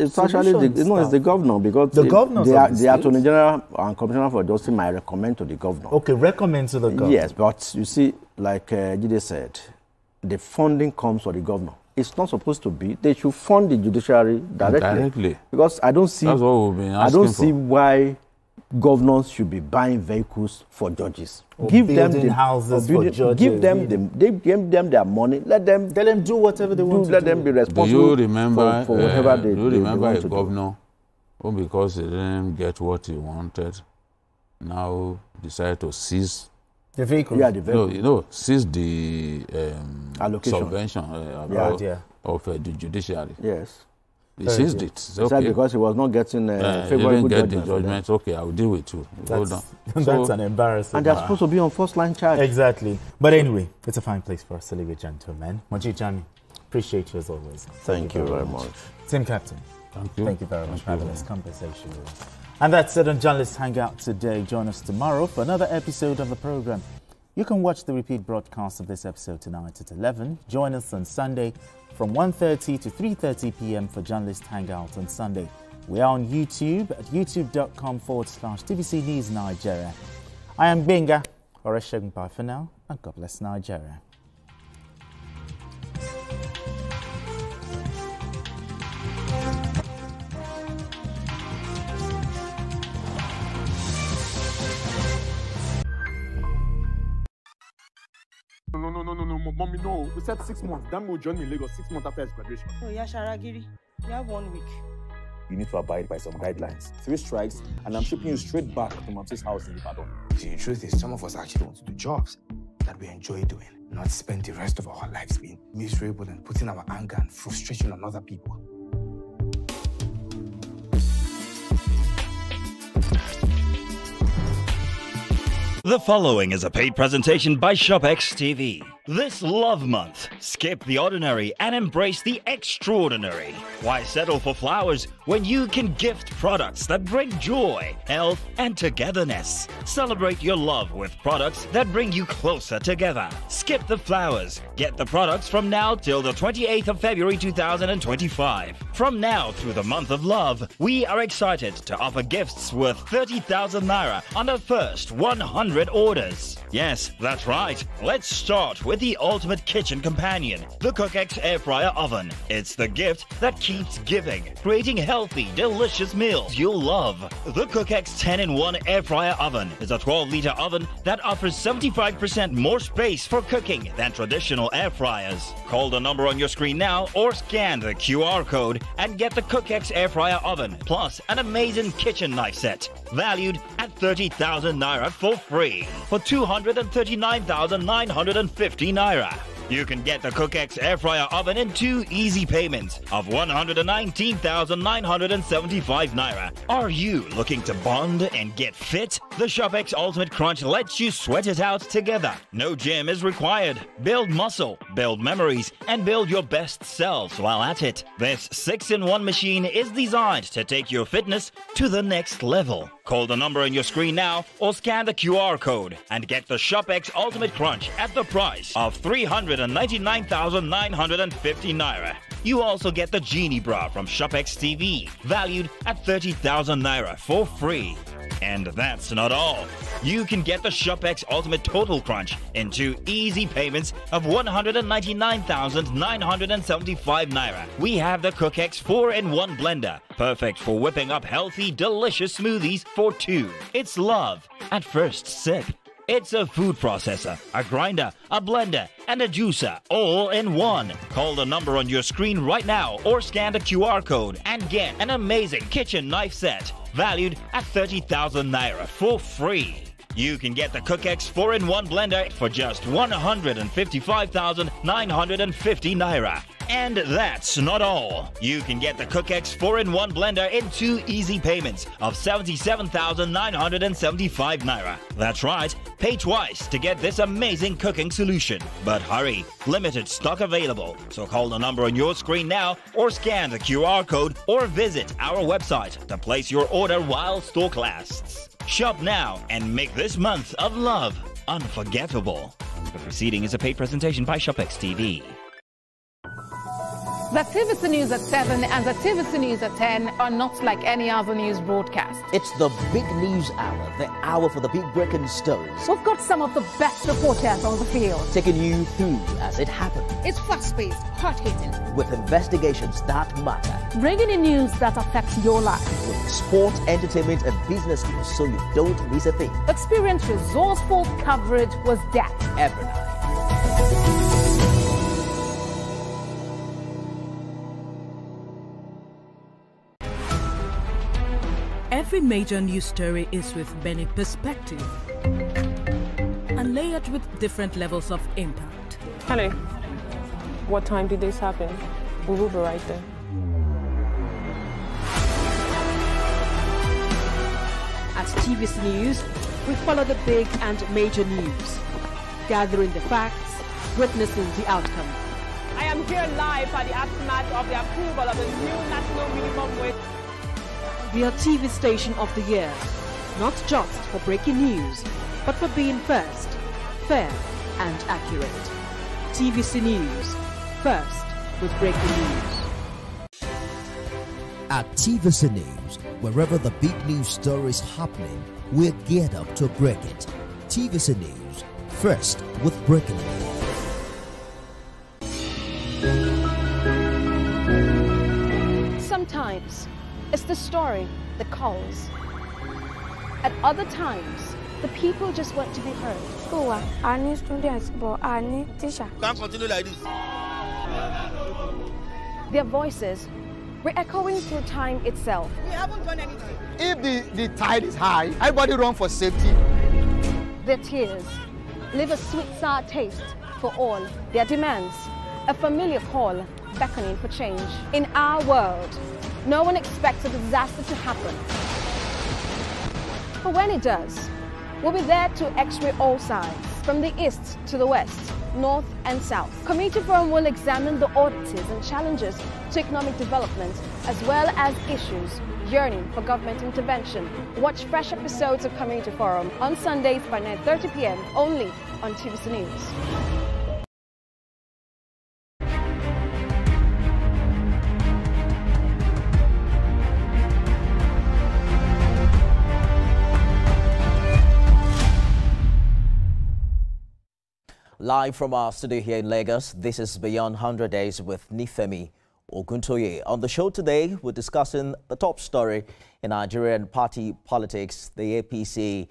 the governor, because the Attorney General and Commissioner for Justice might recommend to the governor. Okay, recommend to the governor. Yes, but you see, like Jide said, the funding comes for the governor. It's not supposed to be. They should fund the judiciary directly. Because I don't see. That's what we've been asking I don't see why governors should be buying vehicles for judges. Or give them houses for judges. Give them their money. Let them do whatever they want to do. Let them be responsible. Do you remember, for whatever they remember want a to governor who, because he didn't get what he wanted, now decided to seize the vehicle? Yeah, the vehicle. No, seize the allocation subvention of the judiciary. Yes. He seized it. It's okay. Because he was not getting favorable get the judgment. Okay, I will deal with you. Hold on. That's an embarrassing. And they're supposed to be on first line charge. Exactly. But anyway, it's a fine place for us to leave it, gentlemen. Majid Jami, appreciate you as always. Thank you very much. Team Captain, thank you. Thank you very much for having this conversation with us. And that's it on Journalist Hangout today. Join us tomorrow for another episode of the program. You can watch the repeat broadcast of this episode tonight at 11. Join us on Sunday from 1:30 to 3:30 p.m. for Journalist Hangout on Sunday. We are on YouTube at youtube.com/TVC News Nigeria. I am Benga. Bye for now, and God bless Nigeria. No, mommy, no. We said 6 months. Dan will join me in Lagos 6 months after his graduation. Oh, yeah, Sharagiri. You have 1 week. You need to abide by some guidelines. 3 strikes, and I'm shipping you straight back to Mamsi's house in Ibadan. See, the truth is, some of us actually want to do jobs that we enjoy doing, not spend the rest of our lives being miserable and putting our anger and frustration on other people. The following is a paid presentation by ShopX TV. This Love Month, skip the ordinary and embrace the extraordinary. Why settle for flowers when you can gift products that bring joy, health, and togetherness? Celebrate your love with products that bring you closer together. Skip the flowers. Get the products from now till the 28th of February 2025. From now through the month of love, we are excited to offer gifts worth 30,000 naira on the first 100 orders. Yes, that's right. Let's start with the ultimate kitchen companion, the Cookex Air Fryer Oven. It's the gift that keeps keeps giving, creating healthy, delicious meals you'll love. The CookX 10-in-1 air fryer oven is a 12-liter oven that offers 75% more space for cooking than traditional air fryers. Call the number on your screen now or scan the QR code and get the CookX air fryer oven plus an amazing kitchen knife set valued at 30,000 naira for free for 239,950 naira. You can get the CookX air fryer oven in 2 easy payments of 119,975 naira. Are you looking to bond and get fit? The ShopX Ultimate Crunch lets you sweat it out together. No gym is required. Build muscle, build memories, and build your best selves while at it. This 6-in-1 machine is designed to take your fitness to the next level. Call the number on your screen now or scan the QR code and get the ShopX Ultimate Crunch at the price of 399,950 naira. You also get the Genie Bra from ShopX TV, valued at 30,000 naira for free. And that's not all. You can get the ShopX Ultimate Total Crunch in 2 easy payments of 199,975 naira. We have the CookX 4-in-1 blender, perfect for whipping up healthy, delicious smoothies for 2. It's love at first sip. It's a food processor, a grinder, a blender, and a juicer all in one. Call the number on your screen right now or scan the QR code and get an amazing kitchen knife set valued at 30,000 naira for free. You can get the CookX 4-in-1 blender for just 155,950 naira. And that's not all. You can get the CookX 4-in-1 blender in 2 easy payments of 77,975 naira. That's right, pay twice to get this amazing cooking solution. But hurry, limited stock available. So call the number on your screen now or scan the QR code or visit our website to place your order while stock lasts. Shop now and make this month of love unforgettable. The proceeding is a paid presentation by ShopX TV. The TVC News at 7 and the TVC News at 10 are not like any other news broadcast. It's the big news hour, the hour for the big breaking stories. We've got some of the best reporters on the field, taking you through as it happens. It's fast-paced, hard-hitting, with investigations that matter. Bringing in news that affects your life. With sport, entertainment, and business news so you don't miss a thing. Experience resourceful coverage with depth every night. Every major news story is with many perspectives and layered with different levels of impact. Hello. What time did this happen? We will be right there. At TVC News, we follow the big and major news, gathering the facts, witnessing the outcome. I am here live at the aftermath of the approval of the new national minimum wage. We are TV Station of the Year, not just for breaking news, but for being first, fair and accurate. TVC News, first with breaking news. At TVC News, wherever the big news story is happening, we're geared up to break it. TVC News, first with breaking news. Sometimes it's the story that calls. At other times, the people just want to be heard. Oh, I need students, but I need teacher. Can't continue like this. Their voices re-echoing through time itself. We haven't done anything. If the tide is high, everybody run for safety. Their tears leave a sweet sour taste for all. Their demands, a familiar call beckoning for change. In our world, no one expects a disaster to happen. But when it does, we'll be there to x-ray all sides, from the east to the west, north and south. Community Forum will examine the oddities and challenges to economic development, as well as issues yearning for government intervention. Watch fresh episodes of Community Forum on Sundays by 9:30 p.m. only on TVC News. Live from our studio here in Lagos, this is Beyond 100 Days with Nifemi Oguntoye. On the show today, we're discussing the top story in Nigerian party politics, the APC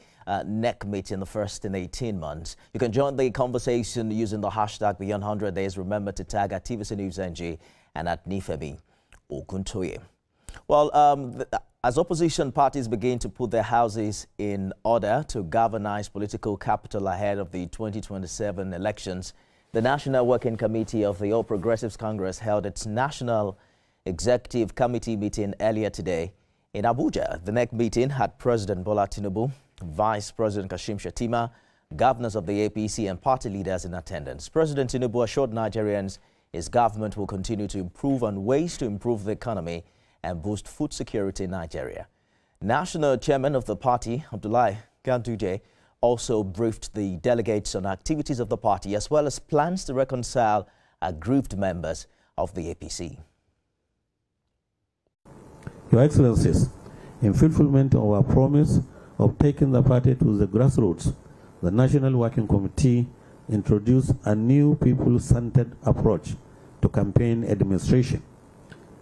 NEC meeting, the first in 18 months. You can join the conversation using the hashtag Beyond 100 Days. Remember to tag at TVC News NG and at Nifemi Oguntoye. Well, as opposition parties begin to put their houses in order to galvanize political capital ahead of the 2027 elections, the National Working Committee of the All Progressives Congress held its National Executive Committee meeting earlier today in Abuja. The NEC meeting had President Bola Tinubu, Vice President Kashim Shettima, governors of the APC and party leaders in attendance. President Tinubu assured Nigerians his government will continue to improve on ways to improve the economy and boost food security in Nigeria. National Chairman of the party, Abdullahi Ganduje, also briefed the delegates on activities of the party as well as plans to reconcile aggrieved members of the APC. Your Excellencies, in fulfillment of our promise of taking the party to the grassroots, the National Working Committee introduced a new people-centered approach to campaign administration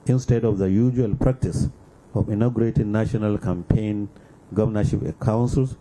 instead of the usual practice of inaugurating national campaign governorship councils